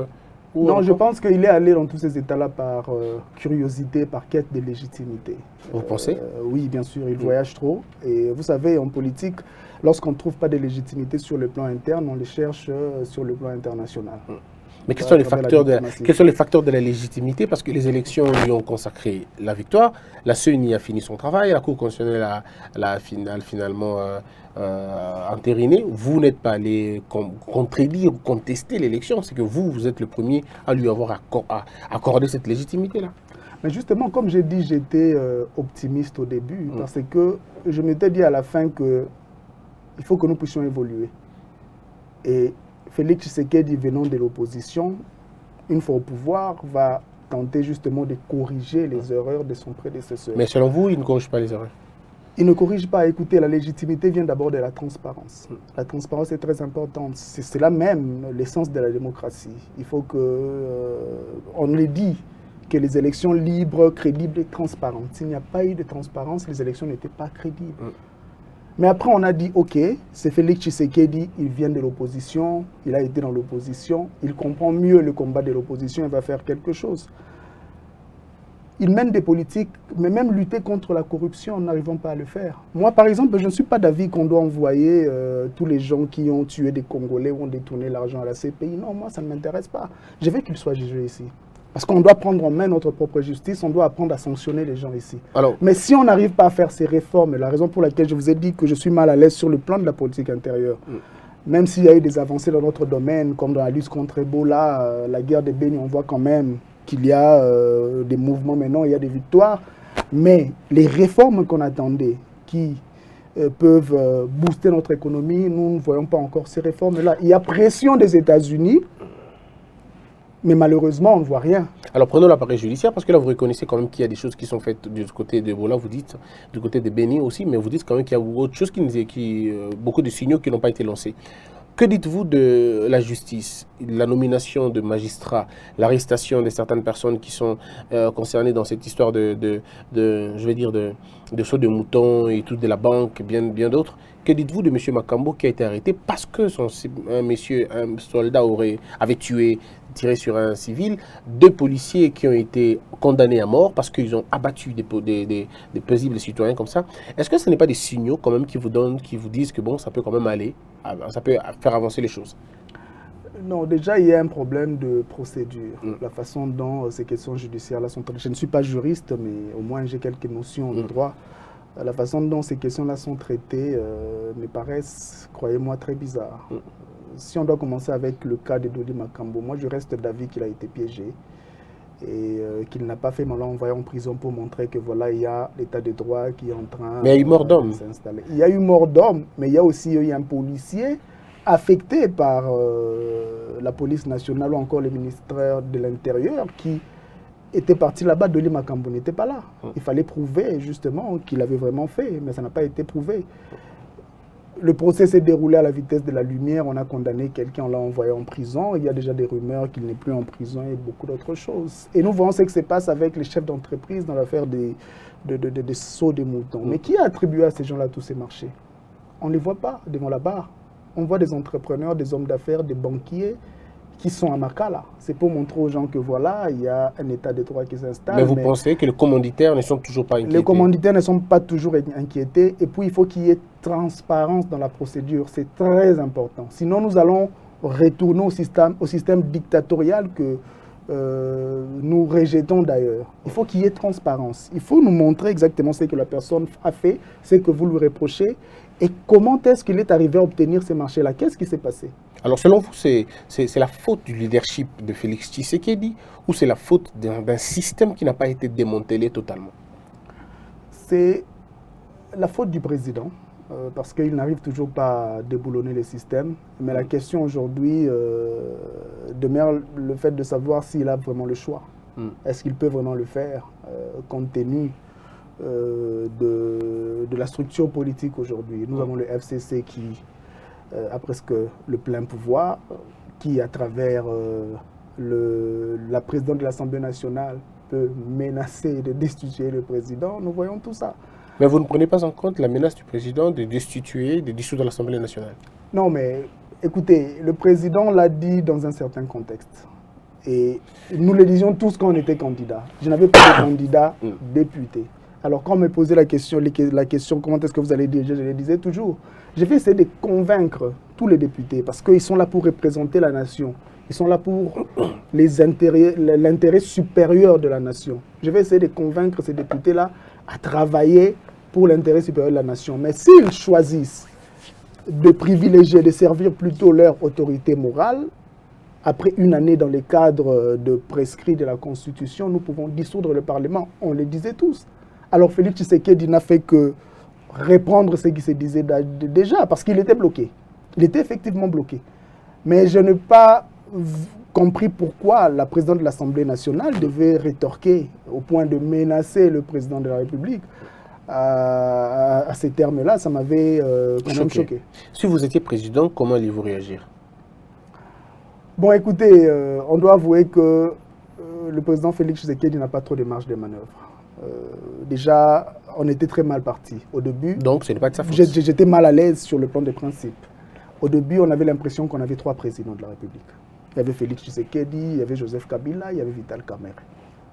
où? Non, je pense qu'il est allé dans tous ces États-là par curiosité, par quête de légitimité. Vous pensez? Oui, bien sûr, il voyage trop. Et vous savez, en politique, lorsqu'on ne trouve pas de légitimité sur le plan interne, on les cherche sur le plan international. Mais quels sont les facteurs de la légitimité? Parce que les élections lui ont consacré la victoire, la CENI a fini son travail, la Cour constitutionnelle l'a finalement entériné. Vous n'êtes pas allé contredire ou contester l'élection, c'est que vous êtes le premier à lui avoir accordé cette légitimité-là. Mais justement, comme j'ai dit, j'étais optimiste au début, parce que je m'étais dit à la fin qu'il faut que nous puissions évoluer. Et Félix Tshisekedi, venant de l'opposition, une fois au pouvoir, va tenter justement de corriger les erreurs de son prédécesseur. Mais selon vous, il ne corrige pas les erreurs? Il ne corrige pas. Écoutez, la légitimité vient d'abord de la transparence. La transparence est très importante. C'est là même l'essence de la démocratie. Il faut on le dit, que les élections libres, crédibles et transparentes. S'il n'y a pas eu de transparence, les élections n'étaient pas crédibles. Mais après, on a dit, OK, c'est Félix Tshisekedi, il vient de l'opposition, il a été dans l'opposition, il comprend mieux le combat de l'opposition, il va faire quelque chose. Il mène des politiques, mais même lutter contre la corruption, nous n'arrivons pas à le faire. Moi, par exemple, je ne suis pas d'avis qu'on doit envoyer tous les gens qui ont tué des Congolais ou ont détourné l'argent à la CPI. Non, moi, ça ne m'intéresse pas. Je veux qu'ils soient jugés ici. Parce qu'on doit prendre en main notre propre justice, on doit apprendre à sanctionner les gens ici. Alors, mais si on n'arrive pas à faire ces réformes, la raison pour laquelle je vous ai dit que je suis mal à l'aise sur le plan de la politique intérieure, même s'il y a eu des avancées dans notre domaine, comme dans la lutte contre Ebola, la guerre des Béni, on voit quand même qu'il y a des mouvements maintenant, il y a des victoires, mais les réformes qu'on attendait, qui peuvent booster notre économie, nous ne voyons pas encore ces réformes-là. Il y a pression des États-Unis, mais malheureusement, on ne voit rien. Alors prenons l'appareil judiciaire, parce que là, vous reconnaissez quand même qu'il y a des choses qui sont faites du côté de Ebola, vous dites, du côté de Béni aussi, mais vous dites quand même qu'il y a autre chose, beaucoup de signaux qui n'ont pas été lancés. Que dites-vous de la justice, la nomination de magistrats, l'arrestation de certaines personnes qui sont concernées dans cette histoire de saut de mouton et tout de la banque, bien d'autres? Que dites-vous de M. Makambo qui a été arrêté parce que un soldat avait tiré sur un civil, 2 policiers qui ont été condamnés à mort parce qu'ils ont abattu des paisibles citoyens comme ça? Est-ce que ce n'est pas des signaux quand même qui vous disent que bon, ça peut quand même aller, ça peut faire avancer les choses? Non, déjà, il y a un problème de procédure. La façon dont ces questions judiciaires-là sont traitées. Je ne suis pas juriste, mais au moins j'ai quelques notions de droit. La façon dont ces questions-là sont traitées me paraissent, croyez-moi, très bizarres. Si on doit commencer avec le cas de Dodi Makambo, moi je reste d'avis qu'il a été piégé et qu'il n'a pas fait mal envoyé en prison pour montrer que voilà, il y a l'état de droit qui est en train de s'installer. Il y a eu mort d'homme, mais il y a aussi eu un policier affecté par la police nationale ou encore le ministère de l'Intérieur qui était parti là-bas. Dodi Makambo n'était pas là. Il fallait prouver justement qu'il avait vraiment fait, mais ça n'a pas été prouvé. Le procès s'est déroulé à la vitesse de la lumière. On a condamné quelqu'un, on l'a envoyé en prison. Il y a déjà des rumeurs qu'il n'est plus en prison et beaucoup d'autres choses. Et nous voyons ce qui se passe avec les chefs d'entreprise dans l'affaire des sauts de moutons. Mais qui a attribué à ces gens-là tous ces marchés? On ne les voit pas devant la barre. On voit des entrepreneurs, des hommes d'affaires, des banquiers qui sont à Makala. C'est pour montrer aux gens que voilà, il y a un état de droit qui s'installe. Mais vous pensez que les commanditaires ne sont toujours pas inquiétés? Les commanditaires ne sont pas toujours inquiétés. Et puis, il faut qu'il y ait transparence dans la procédure. C'est très important. Sinon, nous allons retourner au système dictatorial que nous rejetons d'ailleurs. Il faut qu'il y ait transparence. Il faut nous montrer exactement ce que la personne a fait, ce que vous lui reprochez, et comment est-ce qu'il est arrivé à obtenir ces marchés-là. Qu'est-ce qui s'est passé? Alors selon vous, c'est la faute du leadership de Félix Tshisekedi ou c'est la faute d'un système qui n'a pas été démantelé totalement? C'est la faute du président, parce qu'il n'arrive toujours pas à déboulonner les systèmes. Mais la question aujourd'hui demeure le fait de savoir s'il a vraiment le choix. Est-ce qu'il peut vraiment le faire, compte tenu de la structure politique aujourd'hui. Nous avons le FCC qui a presque le plein pouvoir, qui à travers la présidente de l'Assemblée nationale peut menacer de destituer le président. Nous voyons tout ça. Mais vous ne prenez pas en compte la menace du président de destituer, de dissoudre l'Assemblée nationale? Non, mais écoutez, le président l'a dit dans un certain contexte. Et nous le disions tous quand on était candidat. Je n'avais pas de candidat député. Alors quand on me posait la question comment est-ce que vous allez diriger, je le disais toujours. Je vais essayer de convaincre tous les députés parce qu'ils sont là pour représenter la nation. Ils sont là pour l'intérêt supérieur de la nation. Je vais essayer de convaincre ces députés-là à travailler pour l'intérêt supérieur de la nation. Mais s'ils choisissent de privilégier, de servir plutôt leur autorité morale, après une année dans les cadres de prescrits de la Constitution, nous pouvons dissoudre le Parlement. On le disait tous. Alors Félix Tshisekedi n'a fait que reprendre ce qui se disait déjà, parce qu'il était bloqué. Il était effectivement bloqué. Mais je n'ai pas compris pourquoi la présidente de l'Assemblée nationale devait rétorquer au point de menacer le président de la République. À ces termes-là, ça m'avait quand même choqué. Si vous étiez président, comment allez-vous réagir? Bon, écoutez, on doit avouer que le président Félix Tshisekedi n'a pas trop de marge de manœuvre. Déjà, on était très mal parti au début. Donc, ce n'est pas de sa faute. J'étais mal à l'aise sur le plan des principes. Au début, on avait l'impression qu'on avait 3 présidents de la République. Il y avait Félix Tshisekedi, il y avait Joseph Kabila, il y avait Vital Kamerhe.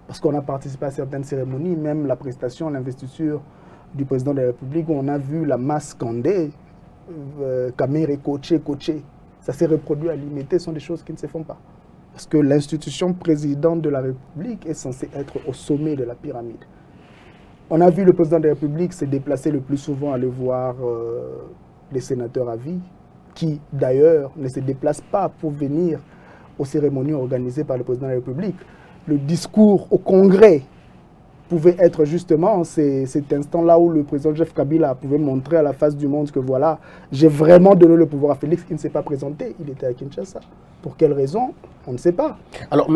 Parce qu'on a participé à certaines cérémonies, même la prestation, l'investiture du président de la République, où on a vu la masse scander, Kamerhe coaché. Ça s'est reproduit à l'imité, ce sont des choses qui ne se font pas. Parce que l'institution présidente de la République est censée être au sommet de la pyramide. On a vu le président de la République se déplacer le plus souvent, aller voir les sénateurs à vie, qui d'ailleurs ne se déplacent pas pour venir aux cérémonies organisées par le président de la République. Le discours au Congrès pouvait être justement cet instant-là où le président Joseph Kabila pouvait montrer à la face du monde que voilà, j'ai vraiment donné le pouvoir à Félix, qui ne s'est pas présenté, il était à Kinshasa. Pour quelle raison? On ne sait pas. Alors,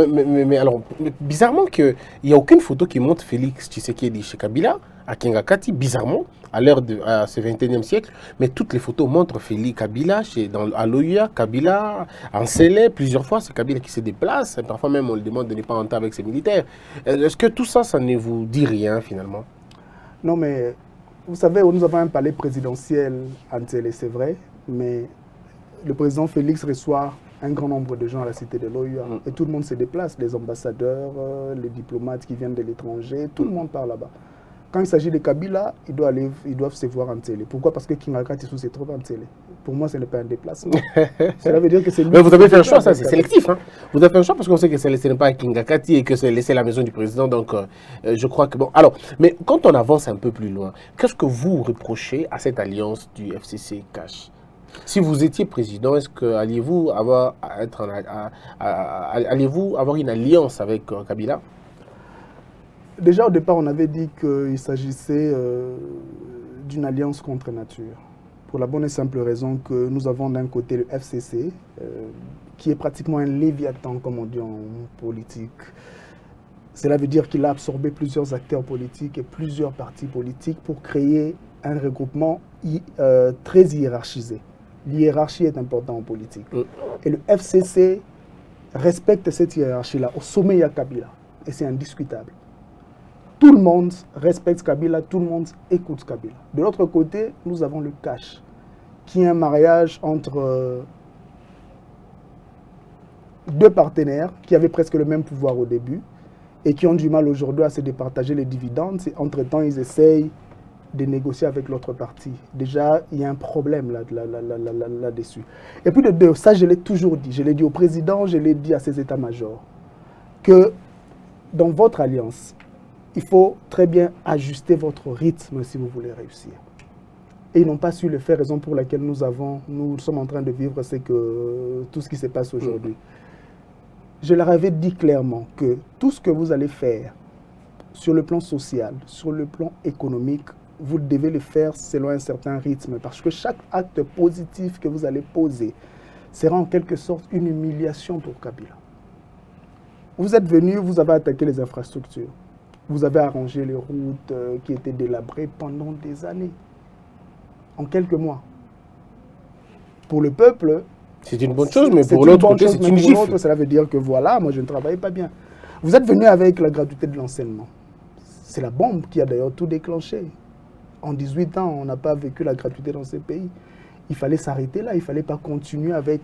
alors bizarrement, il n'y a aucune photo qui montre Félix Tshisekedi chez Kabila, à Kingakati, bizarrement, à ce 21e siècle, mais toutes les photos montrent Félix Kabila à l'OUA, Kabila en Sélé, plusieurs fois, c'est Kabila qui se déplace, parfois même on le demande de ne pas entrer avec ses militaires. Est-ce que tout ça, ça ne vous dit rien finalement? Non, mais vous savez, nous avons un palais présidentiel en Sélé, c'est vrai, mais le président Félix reçoit un grand nombre de gens à la cité de l'OUA et tout le monde se déplace, les ambassadeurs, les diplomates qui viennent de l'étranger, tout le monde part là-bas. Quand il s'agit de Kabila, ils doivent se voir en télé. Pourquoi? Parce que Kingakati se trouve en télé. Pour moi, ce n'est pas un déplacement. Cela veut dire que c'est lui. Mais vous avez fait un choix, ça, c'est sélectif. Hein? Vous avez fait un choix parce qu'on sait que ce n'est pas à Kingakati et que c'est laissé la maison du président. Donc, je crois que bon. Alors, mais quand on avance un peu plus loin, qu'est-ce que vous reprochez à cette alliance du FCC-Cash? Si vous étiez président, est-ce que alliez-vous avoir une alliance avec Kabila? Déjà au départ, on avait dit qu'il s'agissait d'une alliance contre nature. Pour la bonne et simple raison que nous avons d'un côté le FCC, qui est pratiquement un léviathan, comme on dit en politique. Cela veut dire qu'il a absorbé plusieurs acteurs politiques et plusieurs partis politiques pour créer un regroupement très hiérarchisé. L'hiérarchie est importante en politique. Et le FCC respecte cette hiérarchie-là. Au sommet, il y a Kabila. Et c'est indiscutable. Tout le monde respecte Kabila, tout le monde écoute Kabila. De l'autre côté, nous avons le Cash, qui est un mariage entre 2 partenaires qui avaient presque le même pouvoir au début et qui ont du mal aujourd'hui à se départager les dividendes. Entre-temps, ils essayent de négocier avec l'autre partie. Déjà, il y a un problème là-dessus. Et puis de deux, ça je l'ai toujours dit, je l'ai dit au président, je l'ai dit à ses états-majors, que dans votre alliance, il faut très bien ajuster votre rythme si vous voulez réussir. Et ils n'ont pas su le faire, raison pour laquelle nous sommes en train de vivre, c'est que tout ce qui se passe aujourd'hui. Je leur avais dit clairement que tout ce que vous allez faire sur le plan social, sur le plan économique, vous devez le faire selon un certain rythme, parce que chaque acte positif que vous allez poser sera en quelque sorte une humiliation pour Kabila. Vous êtes venu, vous avez attaqué les infrastructures, vous avez arrangé les routes qui étaient délabrées pendant des années, en quelques mois. Pour le peuple, c'est une bonne chose, mais pour l'autre côté, c'est une gifle. Cela veut dire que voilà, moi je ne travaille pas bien. Vous êtes venu avec la gratuité de l'enseignement. C'est la bombe qui a d'ailleurs tout déclenché. En 18 ans, on n'a pas vécu la gratuité dans ce pays. Il fallait s'arrêter là, il ne fallait pas continuer avec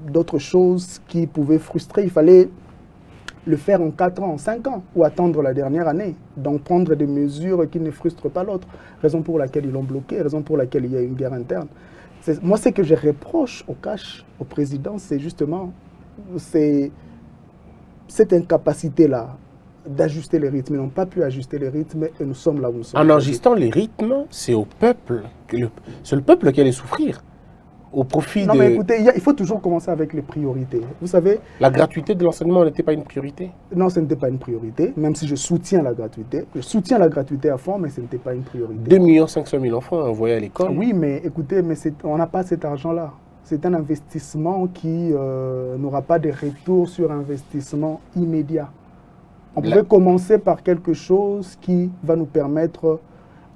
d'autres choses qui pouvaient frustrer. Il fallait le faire en 4 ans, en 5 ans, ou attendre la dernière année, donc prendre des mesures qui ne frustrent pas l'autre. Raison pour laquelle ils l'ont bloqué, raison pour laquelle il y a une guerre interne. Moi, ce que je reproche au président, c'est justement cette incapacité-là d'ajuster les rythmes. Ils n'ont pas pu ajuster les rythmes et nous sommes là où nous sommes. En ajustant les rythmes, c'est au peuple, c'est le peuple qui allait souffrir. Au profit non, mais écoutez, il faut toujours commencer avec les priorités. Vous savez... La gratuité de l'enseignement n'était pas une priorité? Non, ce n'était pas une priorité, même si je soutiens la gratuité. Je soutiens la gratuité à fond, mais ce n'était pas une priorité. 2 500 000 enfants envoyés à l'école. Oui, mais écoutez, on n'a pas cet argent-là. C'est un investissement qui n'aura pas de retour sur investissement immédiat. On pouvait commencer par quelque chose qui va nous permettre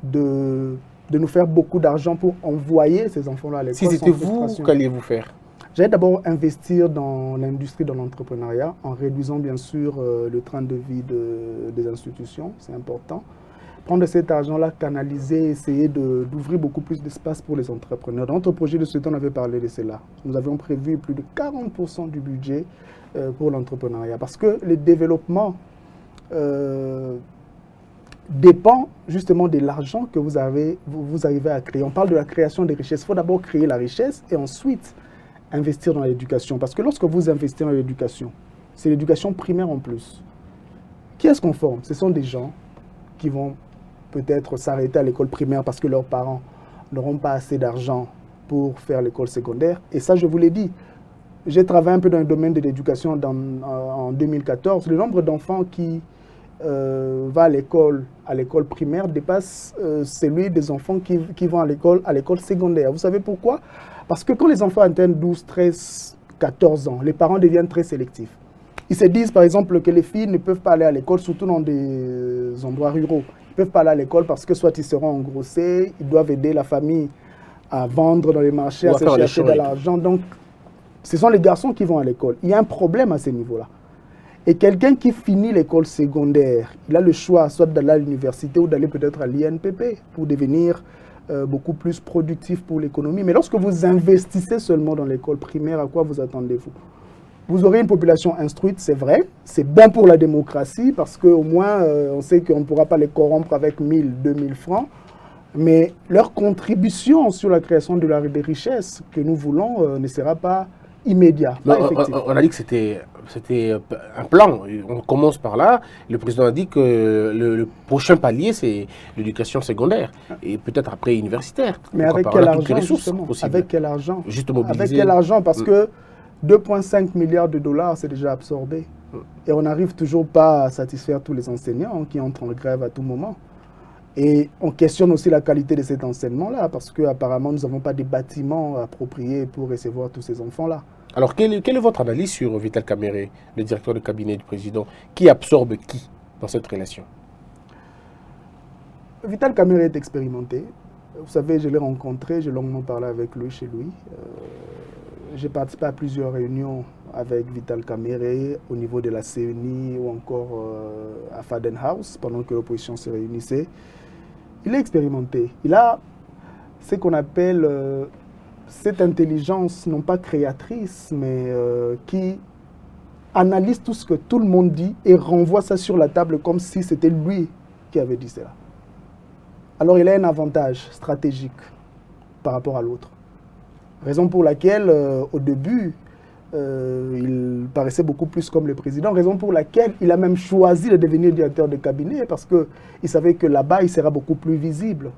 de nous faire beaucoup d'argent pour envoyer ces enfants-là à l'école. Si c'était vous, qu'alliez-vous faire? J'allais d'abord investir dans l'industrie, dans l'entrepreneuriat, en réduisant bien sûr le train de vie des institutions, c'est important. Prendre cet argent-là, canaliser, essayer d'ouvrir beaucoup plus d'espace pour les entrepreneurs. Dans notre projet de société, on avait parlé de cela. Nous avions prévu plus de 40% du budget pour l'entrepreneuriat, parce que le développement dépend justement de l'argent que vous arrivez à créer. On parle de la création des richesses. Il faut d'abord créer la richesse et ensuite investir dans l'éducation. Parce que lorsque vous investissez dans l'éducation, c'est l'éducation primaire en plus. Qui est-ce qu'on forme? Ce sont des gens qui vont peut-être s'arrêter à l'école primaire parce que leurs parents n'auront pas assez d'argent pour faire l'école secondaire. Et ça, je vous l'ai dit. J'ai travaillé un peu dans le domaine de l'éducation en 2014. Le nombre d'enfants qui va à l'école primaire dépasse celui des enfants qui vont à l'école secondaire. Vous savez pourquoi? Parce que quand les enfants atteignent 12, 13, 14 ans, les parents deviennent très sélectifs. Ils se disent par exemple que les filles ne peuvent pas aller à l'école, surtout dans des endroits ruraux. Ils ne peuvent pas aller à l'école parce que soit ils seront engrossés, ils doivent aider la famille à vendre dans les marchés, à se chercher de l'argent. Donc, ce sont les garçons qui vont à l'école. Il y a un problème à ce niveau-là. Et quelqu'un qui finit l'école secondaire, il a le choix soit d'aller à l'université ou d'aller peut-être à l'INPP pour devenir beaucoup plus productif pour l'économie. Mais lorsque vous investissez seulement dans l'école primaire, à quoi vous attendez-vous? Vous aurez une population instruite, c'est vrai. C'est bon pour la démocratie parce qu'au moins, on sait qu'on ne pourra pas les corrompre avec 1000, 2000 francs. Mais leur contribution sur la création des richesses que nous voulons ne sera pas immédiat. On a dit que c'était un plan. On commence par là. Le président a dit que le prochain palier, c'est l'éducation secondaire. Et peut-être après universitaire. Mais avec quel argent, justement? Avec quel argent? Juste mobiliser. Avec quel argent? Parce que 2,5 milliards de dollars, c'est déjà absorbé. Et on n'arrive toujours pas à satisfaire tous les enseignants qui entrent en grève à tout moment. Et on questionne aussi la qualité de cet enseignement-là, parce qu'apparemment, nous n'avons pas des bâtiments appropriés pour recevoir tous ces enfants-là. Alors, quelle est votre analyse sur Vital Kamerhe, le directeur de cabinet du président? Qui absorbe qui dans cette relation? Vital Kamerhe est expérimenté. Vous savez, je l'ai rencontré, j'ai longuement parlé avec lui chez lui. J'ai participé à plusieurs réunions avec Vital Kamerhe au niveau de la CENI ou encore à Faden House pendant que l'opposition se réunissait. Il est expérimenté. Il a ce qu'on appelle cette intelligence, non pas créatrice, mais qui analyse tout ce que tout le monde dit et renvoie ça sur la table comme si c'était lui qui avait dit cela. Alors il a un avantage stratégique par rapport à l'autre. Raison pour laquelle, au début, il paraissait beaucoup plus comme le président. Raison pour laquelle il a même choisi de devenir directeur de cabinet parce qu'il savait que là-bas, il sera beaucoup plus visible.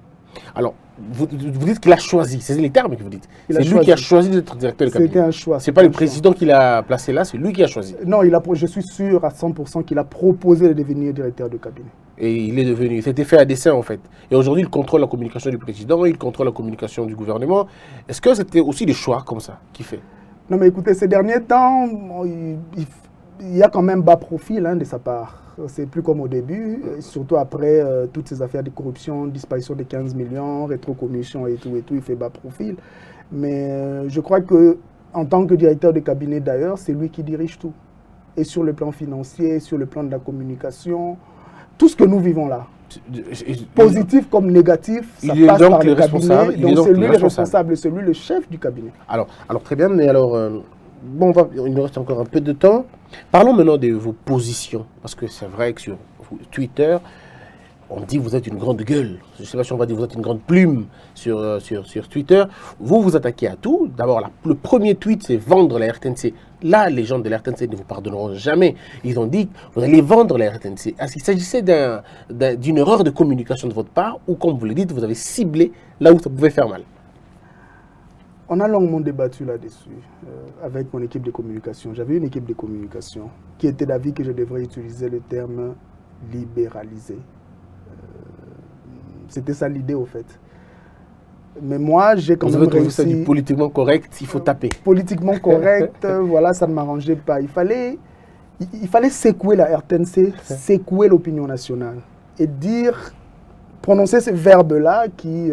Alors, vous dites qu'il a choisi, c'est les termes que vous dites. Il a C'est lui choisi. qui a choisi d'être directeur de cabinet. C'était un choix. C'est pas le un choix. président qui l'a placé là, c'est lui qui a choisi. Non, je suis sûr à 100% qu'il a proposé de devenir directeur de cabinet. Et il est devenu, c'était fait à dessein en fait. Et aujourd'hui, il contrôle la communication du président, il contrôle la communication du gouvernement. Est-ce que c'était aussi des choix comme ça qu'il fait? Non, mais écoutez, ces derniers temps, il y a quand même bas profil de sa part. C'est plus comme au début, surtout après toutes ces affaires de corruption, disparition de 15 millions, rétrocommission et tout, il fait bas profil. Mais je crois que en tant que directeur de cabinet d'ailleurs, c'est lui qui dirige tout. Et sur le plan financier, sur le plan de la communication, tout ce que nous vivons là, positif comme négatif, ça passe par le cabinet. Donc c'est lui le responsable, c'est lui le chef du cabinet. Alors très bien, mais alors, bon, il nous reste encore un peu de temps. Parlons maintenant de vos positions, parce que c'est vrai que sur Twitter, on dit que vous êtes une grande gueule. Je ne sais pas si on va dire que vous êtes une grande plume sur Twitter. Vous vous attaquez à tout. D'abord, le premier tweet, c'est vendre la RTNC. Là, les gens de la RTNC ne vous pardonneront jamais. Ils ont dit que vous allez vendre la RTNC. Est-ce qu'il s'agissait d'une erreur de communication de votre part ou, comme vous le dites, vous avez ciblé là où ça pouvait faire mal? On a longuement débattu là-dessus avec mon équipe de communication. J'avais une équipe de communication qui était d'avis que je devrais utiliser le terme libéraliser. C'était ça l'idée au fait. Mais moi, j'ai quand même réussi... Vous avez trouvé ça du politiquement correct, il faut taper. Politiquement correct, voilà, ça ne m'arrangeait pas. Il fallait secouer la RTNC, secouer l'opinion nationale et dire, prononcer ce verbe-là qui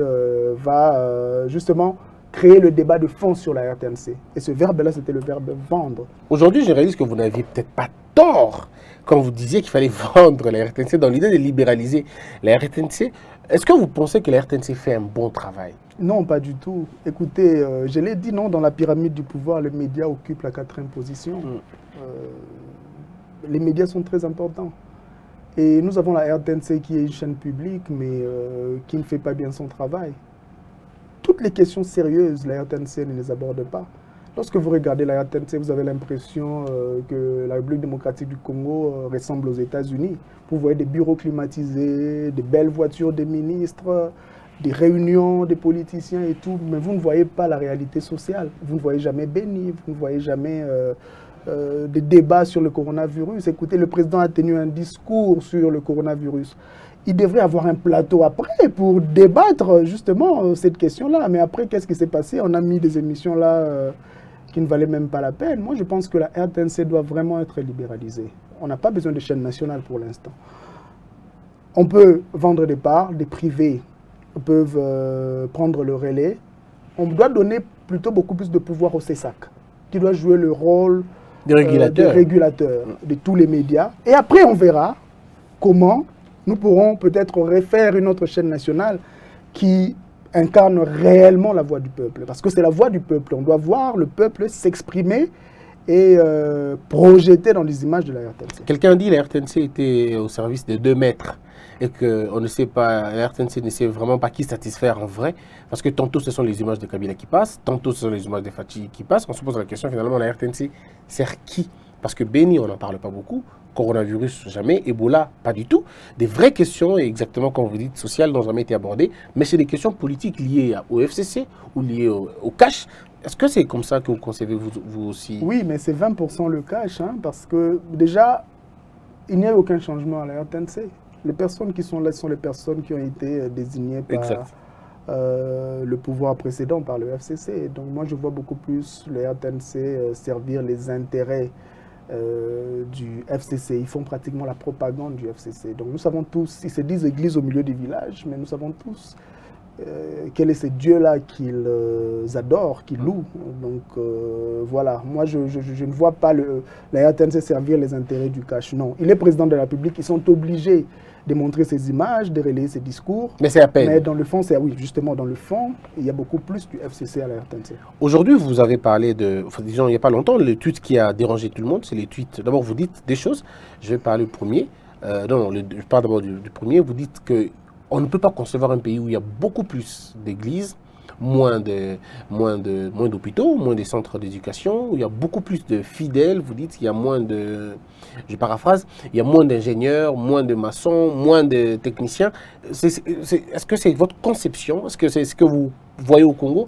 va justement créer le débat de fond sur la RTNC. Et ce verbe-là, c'était le verbe vendre. Aujourd'hui, je réalise que vous n'aviez peut-être pas tort quand vous disiez qu'il fallait vendre la RTNC dans l'idée de libéraliser la RTNC. Est-ce que vous pensez que la RTNC fait un bon travail? Non, pas du tout. Écoutez, je l'ai dit, non, dans la pyramide du pouvoir, les médias occupent la 4e position. Les médias sont très importants. Et nous avons la RTNC qui est une chaîne publique, mais qui ne fait pas bien son travail. Toutes les questions sérieuses, la RTNC ne les aborde pas. Lorsque vous regardez la RTNC, vous avez l'impression que la République démocratique du Congo ressemble aux États-Unis. Vous voyez des bureaux climatisés, des belles voitures des ministres, des réunions des politiciens et tout, mais vous ne voyez pas la réalité sociale. Vous ne voyez jamais Béni, vous ne voyez jamais des débats sur le coronavirus. Écoutez, le président a tenu un discours sur le coronavirus. Il devrait avoir un plateau après pour débattre justement cette question-là. Mais après, qu'est-ce qui s'est passé? On a mis des émissions là qui ne valaient même pas la peine. Moi, je pense que la RTNC doit vraiment être libéralisée. On n'a pas besoin de chaîne nationale pour l'instant. On peut vendre des parts, des privés peuvent prendre le relais. On doit donner plutôt beaucoup plus de pouvoir au CESAC, qui doit jouer le rôle de régulateur de tous les médias. Et après, on verra comment nous pourrons peut-être refaire une autre chaîne nationale qui incarne réellement la voix du peuple. Parce que c'est la voix du peuple. On doit voir le peuple s'exprimer et projeter dans les images de la RTNC. Quelqu'un dit que la RTNC était au service de 2 maîtres et qu'on ne sait pas, la RTNC ne sait vraiment pas qui satisfaire en vrai. Parce que tantôt ce sont les images de Kabila qui passent, tantôt ce sont les images de Fathi qui passent. On se pose la question finalement, la RTNC sert qui? Parce que Béni, on n'en parle pas beaucoup. Coronavirus, jamais. Ebola, pas du tout. Des vraies questions, exactement comme vous dites, sociales, n'ont jamais été abordées. Mais c'est des questions politiques liées au FCC ou liées au cash. Est-ce que c'est comme ça que vous concevez vous aussi? Oui, mais c'est 20% le cash, parce que déjà, il n'y a aucun changement à la RTNC. Les personnes qui sont là sont les personnes qui ont été désignées par le pouvoir précédent, par le FCC. Donc moi, je vois beaucoup plus le RTNC servir les intérêts du FCC. Ils font pratiquement la propagande du FCC. Donc nous savons tous, ils se disent église au milieu du village, mais nous savons tous quel est ce Dieu-là qu'ils adorent, qu'ils louent. Donc voilà, moi je ne vois pas la RTNC servir les intérêts du cash. Non, il est président de la République, ils sont obligés de montrer ces images, de relayer ces discours. Mais c'est à peine. Mais dans le fond, oui, justement, dans le fond, il y a beaucoup plus du FCC à la RTNC. Aujourd'hui, vous avez parlé de, disons, il n'y a pas longtemps, le tweet qui a dérangé tout le monde, c'est les tweets. D'abord, vous dites des choses, je vais parler du premier. Je parle d'abord du premier. Vous dites qu'on ne peut pas concevoir un pays où il y a beaucoup plus d'églises, moins d'hôpitaux, moins de centres d'éducation, où il y a beaucoup plus de fidèles, vous dites, il y a moins de, je paraphrase, il y a moins d'ingénieurs, moins de maçons, moins de techniciens. Est-ce que c'est votre conception? Est-ce que c'est ce que vous voyez au Congo,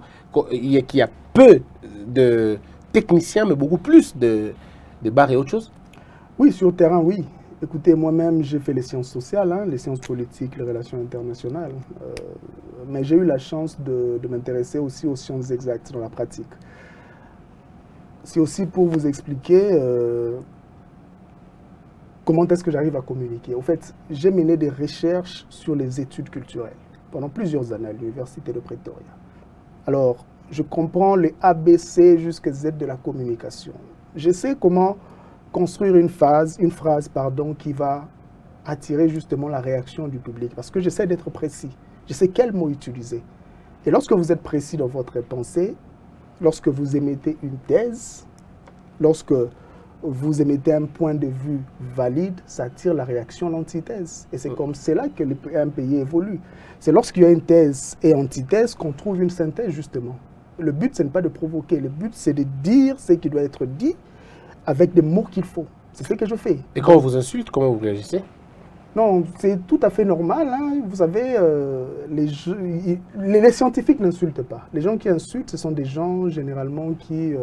qu'il y a peu de techniciens, mais beaucoup plus de bars et autre chose? Oui, sur le terrain, oui. Écoutez, moi-même, j'ai fait les sciences sociales, hein, les sciences politiques, les relations internationales. Mais j'ai eu la chance de m'intéresser aussi aux sciences exactes dans la pratique. C'est aussi pour vous expliquer comment est-ce que j'arrive à communiquer. Au fait, j'ai mené des recherches sur les études culturelles pendant plusieurs années à l'université de Pretoria. Alors, je comprends les ABC jusqu'à Z de la communication. Je sais comment construire une phrase qui va attirer justement la réaction du public. Parce que j'essaie d'être précis. Je sais quel mot utiliser. Et lorsque vous êtes précis dans votre pensée, lorsque vous émettez une thèse, lorsque vous émettez un point de vue valide, ça attire la réaction, l'antithèse. Et c'est comme cela que un pays évolue. C'est lorsqu'il y a une thèse et antithèse qu'on trouve une synthèse, justement. Le but, ce n'est pas de provoquer. Le but, c'est de dire ce qui doit être dit avec des mots qu'il faut. C'est ce que je fais. Et quand on vous insulte, comment vous réagissez? Non, c'est tout à fait normal. Hein. Vous savez, les scientifiques n'insultent pas. Les gens qui insultent, ce sont des gens généralement qui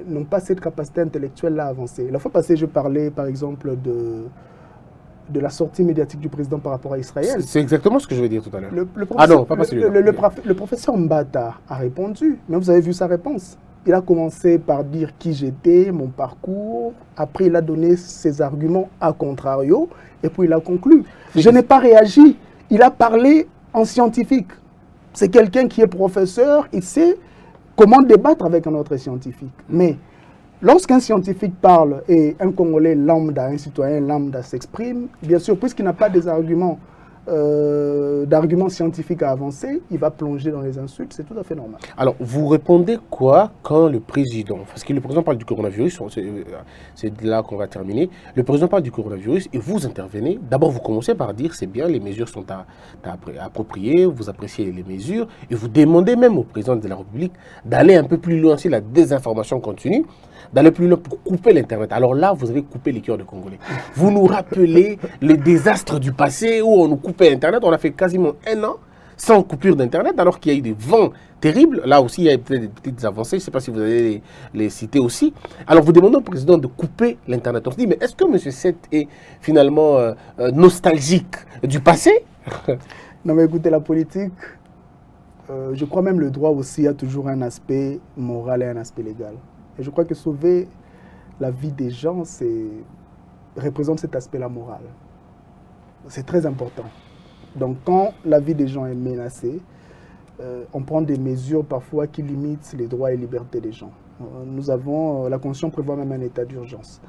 n'ont pas cette capacité intellectuelle-là à avancer. La fois passée, je parlais par exemple de la sortie médiatique du président par rapport à Israël. C'est exactement ce que je vais dire tout à l'heure. Ah non, pas celui-là. Le professeur Mbata a répondu, mais vous avez vu sa réponse. Il a commencé par dire qui j'étais, mon parcours. Après, il a donné ses arguments à contrario. Et puis, il a conclu. Je n'ai pas réagi. Il a parlé en scientifique. C'est quelqu'un qui est professeur. Il sait comment débattre avec un autre scientifique. Mais lorsqu'un scientifique parle et un Congolais lambda, un citoyen lambda s'exprime, bien sûr, puisqu'il n'a pas des arguments scientifiques à avancer, il va plonger dans les insultes, c'est tout à fait normal. Alors, vous répondez quoi quand le président, parce que le président parle du coronavirus, c'est là qu'on va terminer, le président parle du coronavirus et vous intervenez, d'abord vous commencez par dire c'est bien, les mesures sont appropriées, vous appréciez les mesures et vous demandez même au président de la République d'aller un peu plus loin si la désinformation continue, d'aller plus loin pour couper l'Internet. Alors là, vous avez coupé les cœurs de Congolais. Vous nous rappelez les désastres du passé où on nous coupait Internet. On a fait quasiment 1 an sans coupure d'Internet, alors qu'il y a eu des vents terribles. Là aussi, il y a peut-être des petites avancées. Je ne sais pas si vous allez les citer aussi. Alors, vous demandez au président de couper l'Internet. On se dit, mais est-ce que M. Seth est finalement nostalgique du passé? Non, mais écoutez, la politique, je crois même le droit aussi a toujours un aspect moral et un aspect légal. Et je crois que sauver la vie des gens, représente cet aspect-là moral. C'est très important. Donc quand la vie des gens est menacée, on prend des mesures parfois qui limitent les droits et libertés des gens. La Constitution prévoit même un état d'urgence.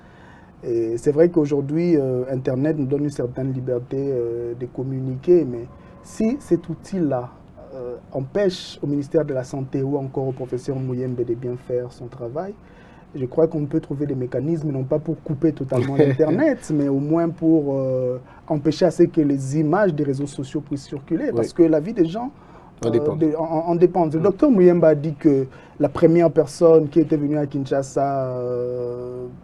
Et c'est vrai qu'aujourd'hui, Internet nous donne une certaine liberté de communiquer, mais si cet outil-là empêche au ministère de la Santé ou encore au professeur Mouyembe de bien faire son travail, je crois qu'on peut trouver des mécanismes, non pas pour couper totalement l'Internet, mais au moins pour empêcher à ce que les images des réseaux sociaux puissent circuler. Parce que la vie des gens en dépend. Le docteur Mouyembe a dit que la première personne qui était venue à Kinshasa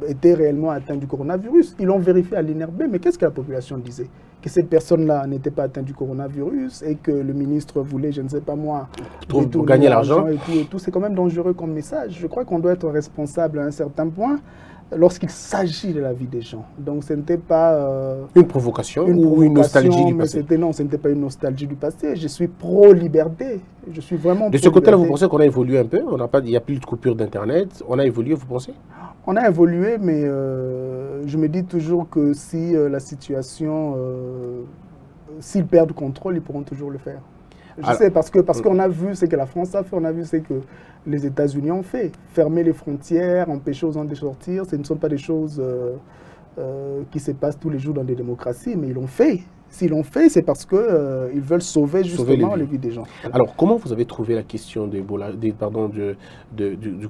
était réellement atteinte du coronavirus. Ils l'ont vérifié à l'INRB, mais qu'est-ce que la population disait? Que cette personne-là n'était pas atteinte du coronavirus et que le ministre voulait, je ne sais pas moi, pour gagner l'argent et tout. C'est quand même dangereux comme message. Je crois qu'on doit être responsable à un certain point lorsqu'il s'agit de la vie des gens. Donc ce n'était pas une provocation ou une nostalgie du passé. Non, ce n'était pas une nostalgie du passé. Je suis pro-liberté. Je suis vraiment de ce côté-là, vous pensez qu'on a évolué un peu? Il n'y a plus de coupure d'Internet. On a évolué, vous pensez? On a évolué, mais je me dis toujours que si la situation, s'ils perdent contrôle, ils pourront toujours le faire. Je sais, parce qu'on a vu ce que la France a fait, on a vu ce que les États-Unis ont fait. Fermer les frontières, empêcher aux gens de sortir, ce ne sont pas des choses qui se passent tous les jours dans des démocraties, mais ils l'ont fait. S'ils l'ont fait, c'est parce qu'ils veulent sauver justement les vies des gens. Voilà. Alors, comment vous avez trouvé la question du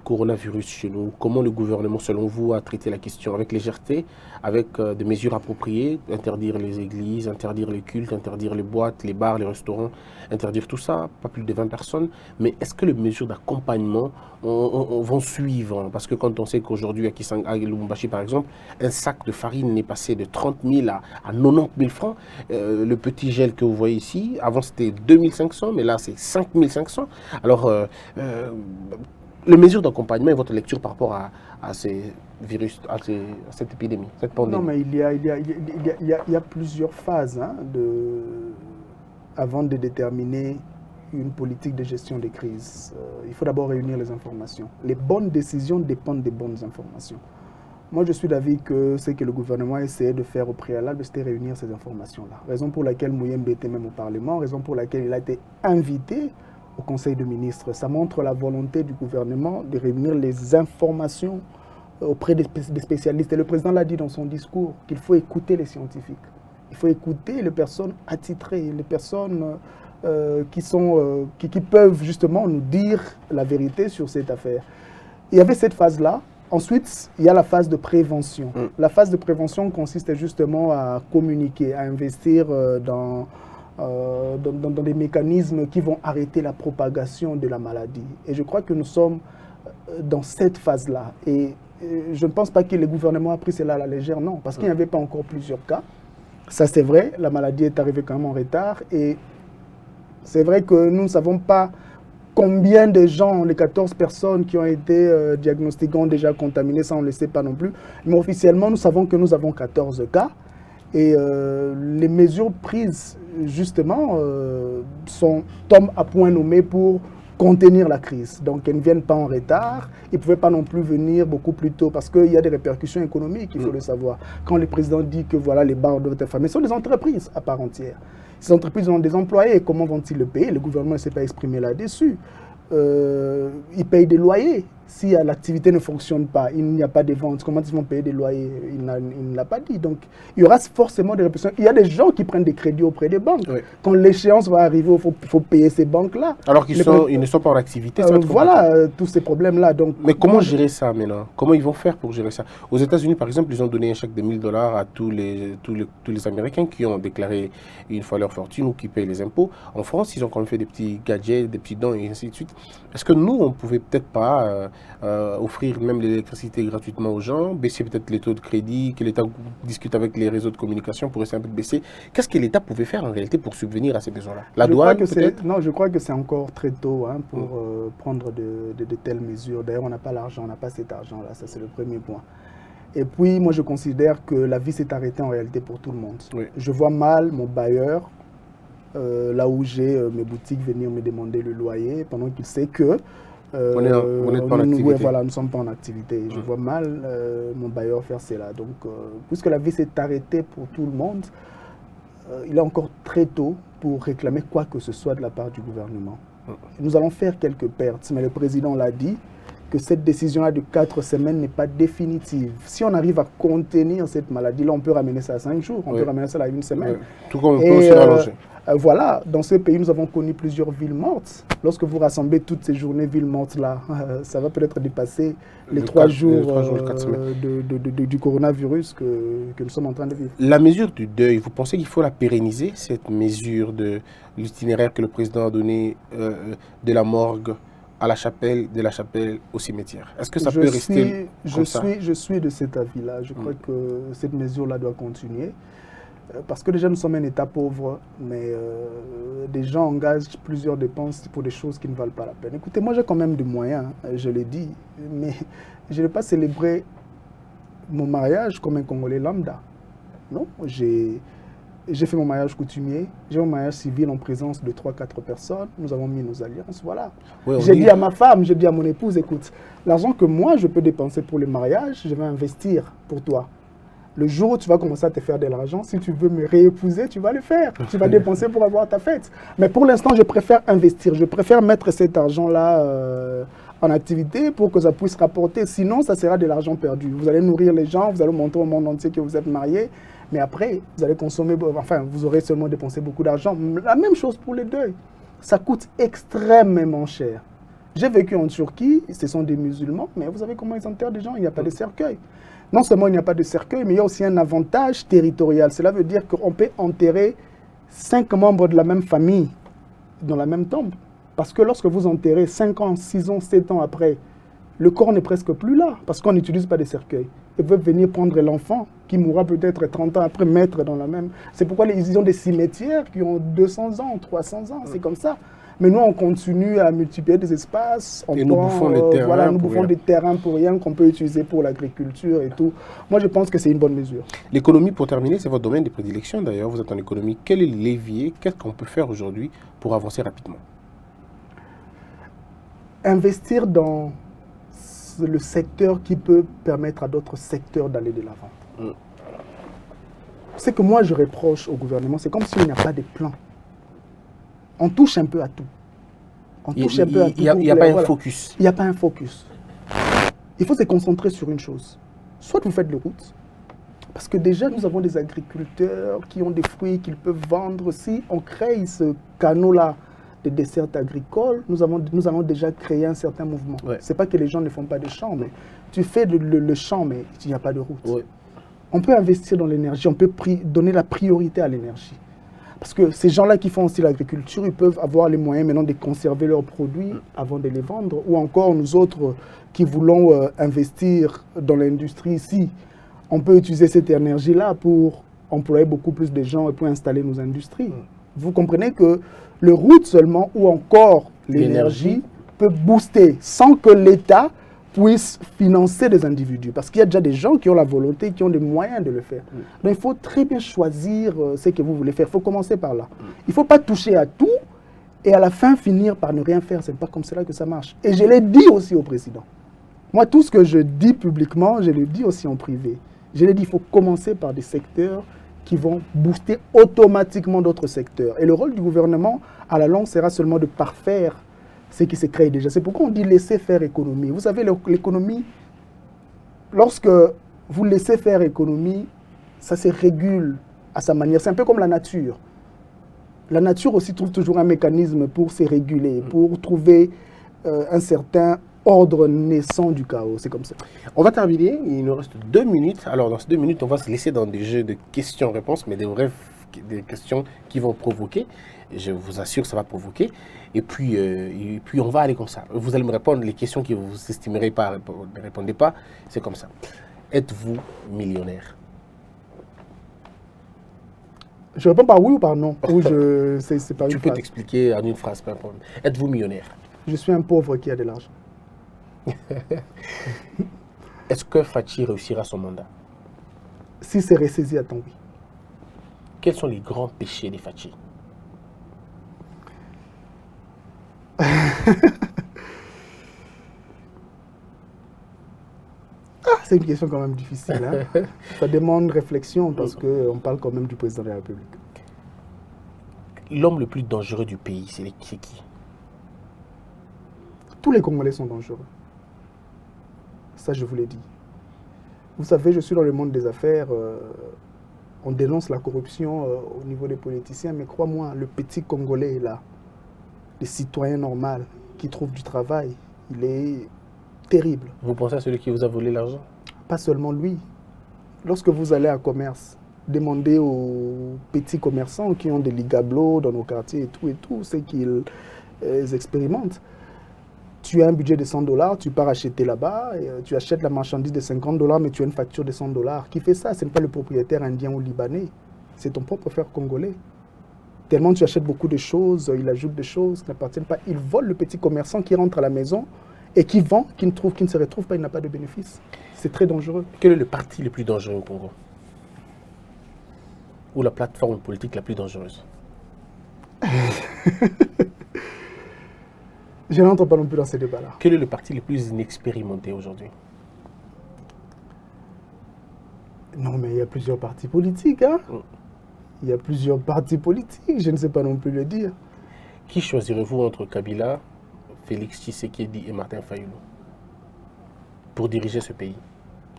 coronavirus chez nous? Comment le gouvernement, selon vous, a traité la question? Avec légèreté, avec des mesures appropriées, interdire les églises, interdire les cultes, interdire les boîtes, les bars, les restaurants, interdire tout ça, pas plus de 20 personnes. Mais est-ce que les mesures d'accompagnement vont suivre? Parce que quand on sait qu'aujourd'hui, à Lubumbashi, par exemple, un sac de farine est passé de 30 000 à 90 000 francs. Le petit gel que vous voyez ici, avant c'était 2500, mais là c'est 5500. Alors, les mesures d'accompagnement et votre lecture par rapport à ces virus, à cette épidémie, cette pandémie? Non, mais il y a plusieurs phases avant de déterminer une politique de gestion des crises. Il faut d'abord réunir les informations. Les bonnes décisions dépendent des bonnes informations. Moi, je suis d'avis que ce que le gouvernement a essayé de faire au préalable, c'était réunir ces informations-là. Raison pour laquelle Mouyembe était même au Parlement, raison pour laquelle il a été invité au Conseil de ministres. Ça montre la volonté du gouvernement de réunir les informations auprès des spécialistes. Et le président l'a dit dans son discours qu'il faut écouter les scientifiques. Il faut écouter les personnes attitrées, les personnes qui peuvent justement nous dire la vérité sur cette affaire. Il y avait cette phase-là. Ensuite, il y a la phase de prévention. La phase de prévention consiste justement à communiquer, à investir dans des mécanismes qui vont arrêter la propagation de la maladie. Et je crois que nous sommes dans cette phase-là. Et je ne pense pas que le gouvernement a pris cela à la légère, non, parce qu'il n'y avait pas encore plusieurs cas. Ça, c'est vrai, la maladie est arrivée quand même en retard. Et c'est vrai que nous ne savons pas combien de gens, les 14 personnes qui ont été diagnostiquées ont déjà contaminé, ça on ne le sait pas non plus. Mais officiellement, nous savons que nous avons 14 cas. Et les mesures prises, justement, tombent à point nommé pour contenir la crise. Donc, elles ne viennent pas en retard. Ils ne pouvaient pas non plus venir beaucoup plus tôt parce qu'il y a des répercussions économiques, il faut le savoir. Quand le président dit que voilà, les bars doivent être fermés, ce sont des entreprises à part entière. Ces entreprises ont des employés, comment vont-ils le payer? Le gouvernement ne s'est pas exprimé là-dessus. Ils payent des loyers. Si l'activité ne fonctionne pas, il n'y a pas de ventes, comment ils vont payer des loyers? Il ne l'a pas dit. Donc, il y aura forcément des répercussions. Il y a des gens qui prennent des crédits auprès des banques. Oui. Quand l'échéance va arriver, il faut payer ces banques-là. Alors qu'ils ne sont pas en activité. Voilà, tous ces problèmes-là. Donc, mais comment gérer ça maintenant? Comment ils vont faire pour gérer ça? Aux États-Unis, par exemple, ils ont donné un chèque de $1000 à tous les Américains qui ont déclaré une fois leur fortune ou qui payent les impôts. En France, ils ont quand même fait des petits gadgets, des petits dons et ainsi de suite. Est-ce que nous, on ne pouvait peut-être pas offrir même l'électricité gratuitement aux gens, baisser peut-être les taux de crédit, que l'État discute avec les réseaux de communication pour essayer un peu de baisser? Qu'est-ce que l'État pouvait faire en réalité pour subvenir à ces besoins-là? La douane, peut-être? Non, je crois que c'est encore très tôt pour prendre de telles mesures. D'ailleurs, on n'a pas l'argent, on n'a pas cet argent-là, ça c'est le premier point. Et puis, moi je considère que la vie s'est arrêtée en réalité pour tout le monde. Oui. Je vois mal mon bailleur, là où j'ai mes boutiques, venir me demander le loyer pendant qu'il sait que vous n'êtes pas en activité. Voilà, nous ne sommes pas en activité. Je vois mal mon bailleur faire cela. Donc, puisque la vie s'est arrêtée pour tout le monde, il est encore très tôt pour réclamer quoi que ce soit de la part du gouvernement. Nous allons faire quelques pertes, mais le président l'a dit, que cette décision-là de 4 semaines n'est pas définitive. Si on arrive à contenir cette maladie-là, on peut ramener ça à 5 jours, on peut ramener ça à 1 semaine. Tout comme on peut aussi rallonger. Voilà, dans ce pays, nous avons connu plusieurs villes mortes. Lorsque vous rassemblez toutes ces journées villes mortes-là, ça va peut-être dépasser les 3 jours, 4 semaines du coronavirus que nous sommes en train de vivre. La mesure du deuil, vous pensez qu'il faut la pérenniser, cette mesure de l'itinéraire que le président a donné de la morgue à la chapelle, de la chapelle au cimetière? Est-ce que ça peut rester comme ça? Je suis de cet avis-là. Je crois que cette mesure-là doit continuer. Parce que déjà, nous sommes un État pauvre, mais des gens engagent plusieurs dépenses pour des choses qui ne valent pas la peine. Écoutez, moi, j'ai quand même des moyens, je l'ai dit, mais je n'ai pas célébré mon mariage comme un Congolais lambda. Non, j'ai fait mon mariage coutumier, j'ai mon mariage civil en présence de 3-4 personnes, nous avons mis nos alliances, voilà. Oui, j'ai dit à ma femme, j'ai dit à mon épouse, écoute, l'argent que moi, je peux dépenser pour le mariage, je vais investir pour toi. Le jour où tu vas commencer à te faire de l'argent, si tu veux me réépouser, tu vas le faire. Tu vas dépenser pour avoir ta fête. Mais pour l'instant, je préfère investir. Je préfère mettre cet argent-là en activité pour que ça puisse rapporter. Sinon, ça sera de l'argent perdu. Vous allez nourrir les gens, vous allez montrer au monde entier que vous êtes mariés. Mais après, vous allez consommer, enfin, vous aurez seulement dépensé beaucoup d'argent. La même chose pour les deuils. Ça coûte extrêmement cher. J'ai vécu en Turquie, ce sont des musulmans, mais vous savez comment ils enterrent des gens, il n'y a pas de cercueil. Non seulement il n'y a pas de cercueil, mais il y a aussi un avantage territorial. Cela veut dire qu'on peut enterrer 5 membres de la même famille dans la même tombe. Parce que lorsque vous enterrez 5 ans, 6 ans, 7 ans après, le corps n'est presque plus là, parce qu'on n'utilise pas de cercueil. Ils peuvent venir prendre l'enfant, qui mourra peut-être 30 ans après, mettre dans la même... C'est pourquoi ils ont des cimetières qui ont 200 ans, 300 ans, c'est comme ça. Mais nous, on continue à multiplier des espaces. Et nous bouffons des terrains. Voilà, nous bouffons des terrains pour rien qu'on peut utiliser pour l'agriculture et tout. Moi, je pense que c'est une bonne mesure. L'économie, pour terminer, c'est votre domaine de prédilection d'ailleurs. Vous êtes en économie. Quel est le levier? Qu'est-ce qu'on peut faire aujourd'hui pour avancer rapidement? Investir dans le secteur qui peut permettre à d'autres secteurs d'aller de l'avant. Ce que moi, je reproche au gouvernement, c'est comme s'il n'y a pas de plan. On touche un peu à tout. On touche un peu à tout. Il n'y a pas un focus. Il n'y a pas un focus. Il faut se concentrer sur une chose. Soit vous faites les routes, parce que déjà nous avons des agriculteurs qui ont des fruits qu'ils peuvent vendre. Si on crée ce canot-là de dessert agricole, nous allons déjà créer un certain mouvement. Ouais. Ce n'est pas que les gens ne font pas de champs, mais tu fais le champ, mais il n'y a pas de route. Ouais. On peut investir dans l'énergie, on peut donner la priorité à l'énergie. Parce que ces gens-là qui font aussi l'agriculture, ils peuvent avoir les moyens maintenant de conserver leurs produits avant de les vendre. Ou encore nous autres qui voulons investir dans l'industrie ici, on peut utiliser cette énergie-là pour employer beaucoup plus de gens et pour installer nos industries. Vous comprenez que le route seulement ou encore l'énergie peut booster sans que l'État puisse financer des individus. Parce qu'il y a déjà des gens qui ont la volonté, qui ont les moyens de le faire. Donc il faut très bien choisir ce que vous voulez faire. Il faut commencer par là. Il ne faut pas toucher à tout et à la fin finir par ne rien faire. Ce n'est pas comme cela que ça marche. Et je l'ai dit aussi au président. Moi, tout ce que je dis publiquement, je le dis aussi en privé. Je l'ai dit, il faut commencer par des secteurs qui vont booster automatiquement d'autres secteurs. Et le rôle du gouvernement, à la longue, sera seulement de parfaire ce qui se crée déjà. C'est pourquoi on dit laisser faire économie. Vous savez, l'économie, lorsque vous laissez faire économie, ça se régule à sa manière. C'est un peu comme la nature. La nature aussi trouve toujours un mécanisme pour se réguler, pour trouver un certain ordre naissant du chaos. C'est comme ça. On va terminer. Il nous reste 2 minutes. Alors, dans ces 2 minutes, on va se laisser dans des jeux de questions-réponses, mais des questions qui vont provoquer. Je vous assure que ça va provoquer. Et puis, on va aller comme ça. Vous allez me répondre les questions que vous estimerez pas, ne répondez pas. C'est comme ça. Êtes-vous millionnaire? Je réponds par oui ou par non. Ou c'est par une Tu peux phrase. t'expliquer en une phrase, pas un problème. Êtes-vous millionnaire? Je suis un pauvre qui a de l'argent. Est-ce que Fachi réussira son mandat? Si c'est ressaisi à temps, oui. Quels sont les grands péchés de Fachi? C'est une question quand même difficile. Hein? Ça demande réflexion parce qu'on parle quand même du président de la République. L'homme le plus dangereux du pays, c'est qui? Tous les Congolais sont dangereux. Ça, je vous l'ai dit. Vous savez, je suis dans le monde des affaires. On dénonce la corruption au niveau des politiciens, mais crois-moi, le petit Congolais est là. Le citoyen normal qui trouve du travail, il est terrible. Vous pensez à celui qui vous a volé l'argent? Pas seulement lui. Lorsque vous allez à commerce, demandez aux petits commerçants qui ont des ligablos dans nos quartiers et tout, ce qu'ils expérimentent. Tu as un budget de $100, tu pars acheter là-bas, tu achètes la marchandise de $50, mais tu as une facture de $100. Qui fait ça? Ce n'est pas le propriétaire indien ou libanais, c'est ton propre frère congolais. Tellement tu achètes beaucoup de choses, il ajoute des choses qui n'appartiennent pas. Il vole le petit commerçant qui rentre à la maison et qui vend, qui ne se retrouve pas, il n'a pas de bénéfice. C'est très dangereux. Quel est le parti le plus dangereux au Congo? Ou la plateforme politique la plus dangereuse? Je n'entre pas non plus dans ces débats-là. Quel est le parti le plus inexpérimenté aujourd'hui? Non, mais il y a plusieurs partis politiques. Hein? Il y a plusieurs partis politiques, je ne sais pas non plus le dire. Qui choisirez-vous entre Kabila, Félix Tshisekedi et Martin Fayulu pour diriger ce pays?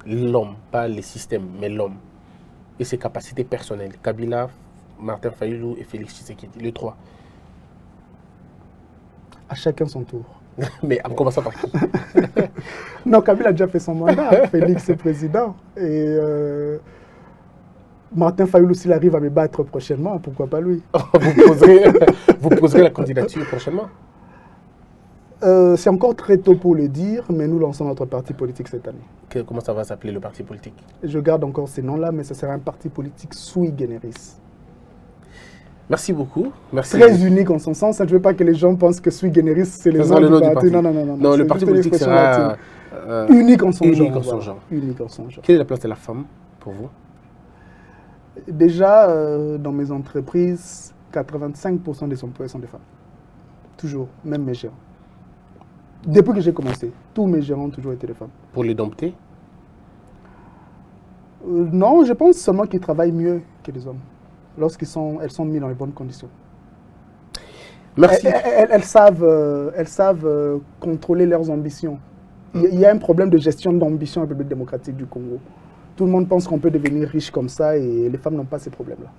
L'homme, pas les systèmes, mais l'homme. et ses capacités personnelles. Kabila, Martin Fayulu et Félix Tshisekedi, les trois. À chacun son tour. Mais en commençant par qui? Non, Kabila a déjà fait son mandat. Félix est président. Et Martin Fayulu, s'il arrive à me battre prochainement, pourquoi pas lui? Vous poserez la candidature prochainement? C'est encore très tôt pour le dire, mais nous lançons notre parti politique cette année. Comment ça va s'appeler le parti politique? Je garde encore ces noms-là, mais ce sera un parti politique sui generis. Merci beaucoup. Merci. Très unique en son sens. Je ne veux pas que les gens pensent que sui generis, c'est le nom du parti. Non, non, non. Non, le parti politique sera unique en son genre. Unique en son genre. Quelle est la place de la femme pour vous? Déjà, dans mes entreprises, 85% des employés sont des femmes. Toujours, même mes gérants. Depuis que j'ai commencé, tous mes gérants ont toujours été des femmes. Pour les dompter? Non, je pense seulement qu'ils travaillent mieux que les hommes, lorsqu'elles sont mises dans les bonnes conditions. Merci. Elles savent contrôler leurs ambitions. Il y a un problème de gestion d'ambition en République démocratique du Congo. Tout le monde pense qu'on peut devenir riche comme ça et les femmes n'ont pas ces problèmes-là.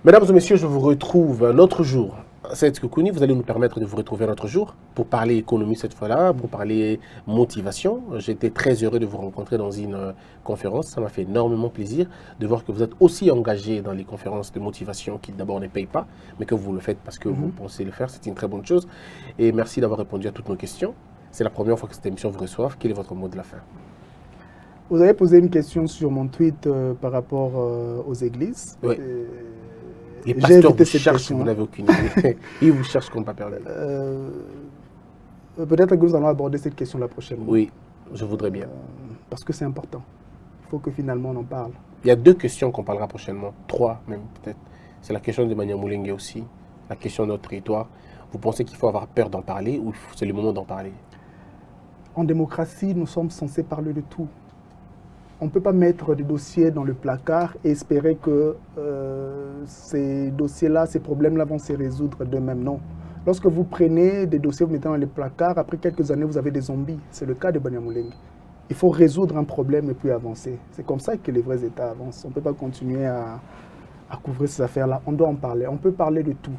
Mesdames et messieurs, je vous retrouve un autre jour. Seth Koukouni, vous allez nous permettre de vous retrouver un autre jour pour parler économie cette fois-là, pour parler motivation. J'étais très heureux de vous rencontrer dans une conférence. Ça m'a fait énormément plaisir de voir que vous êtes aussi engagé dans les conférences de motivation qui d'abord ne payent pas, mais que vous le faites parce que vous pensez le faire. C'est une très bonne chose. Et merci d'avoir répondu à toutes nos questions. C'est la première fois que cette émission vous reçoive. Quel est votre mot de la fin? Vous avez posé une question sur mon tweet par rapport aux églises. Oui. Les pasteurs vous cherchent, vous n'avez aucune idée. Ils vous cherchent comme pas perdu. Peut-être que nous allons aborder cette question la prochaine. Oui, je voudrais bien. Parce que c'est important. Il faut que finalement on en parle. Il y a 2 questions qu'on parlera prochainement. 3 même peut-être. C'est la question de Banyamulenge aussi. La question de notre territoire. Vous pensez qu'il faut avoir peur d'en parler ou c'est le moment d'en parler? En démocratie, nous sommes censés parler de tout. On ne peut pas mettre des dossiers dans le placard et espérer que ces dossiers-là, ces problèmes-là vont se résoudre d'eux-mêmes. Non. Lorsque vous prenez des dossiers, vous mettez dans les placards, après quelques années, vous avez des zombies. C'est le cas de Banyamulenge. Il faut résoudre un problème et puis avancer. C'est comme ça que les vrais États avancent. On ne peut pas continuer à couvrir ces affaires-là. On doit en parler. On peut parler de tout.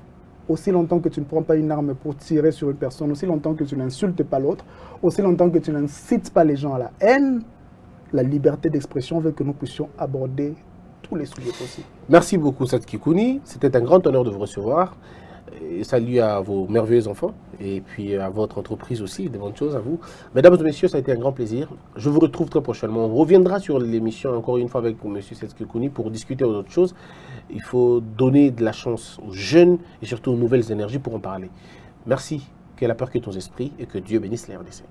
Aussi longtemps que tu ne prends pas une arme pour tirer sur une personne, aussi longtemps que tu n'insultes pas l'autre, aussi longtemps que tu n'incites pas les gens à la haine, la liberté d'expression veut que nous puissions aborder tous les sujets possibles. Merci beaucoup, Seth Koukouni. C'était un grand honneur de vous recevoir. Et salut à vos merveilleux enfants et puis à votre entreprise aussi, de bonnes choses à vous. Mesdames et messieurs, ça a été un grand plaisir. Je vous retrouve très prochainement. On reviendra sur l'émission encore une fois avec M. Seth Koukouni pour discuter d'autres choses. Il faut donner de la chance aux jeunes et surtout aux nouvelles énergies pour en parler. Merci, que la peur quitte ton esprit et que Dieu bénisse les RDC.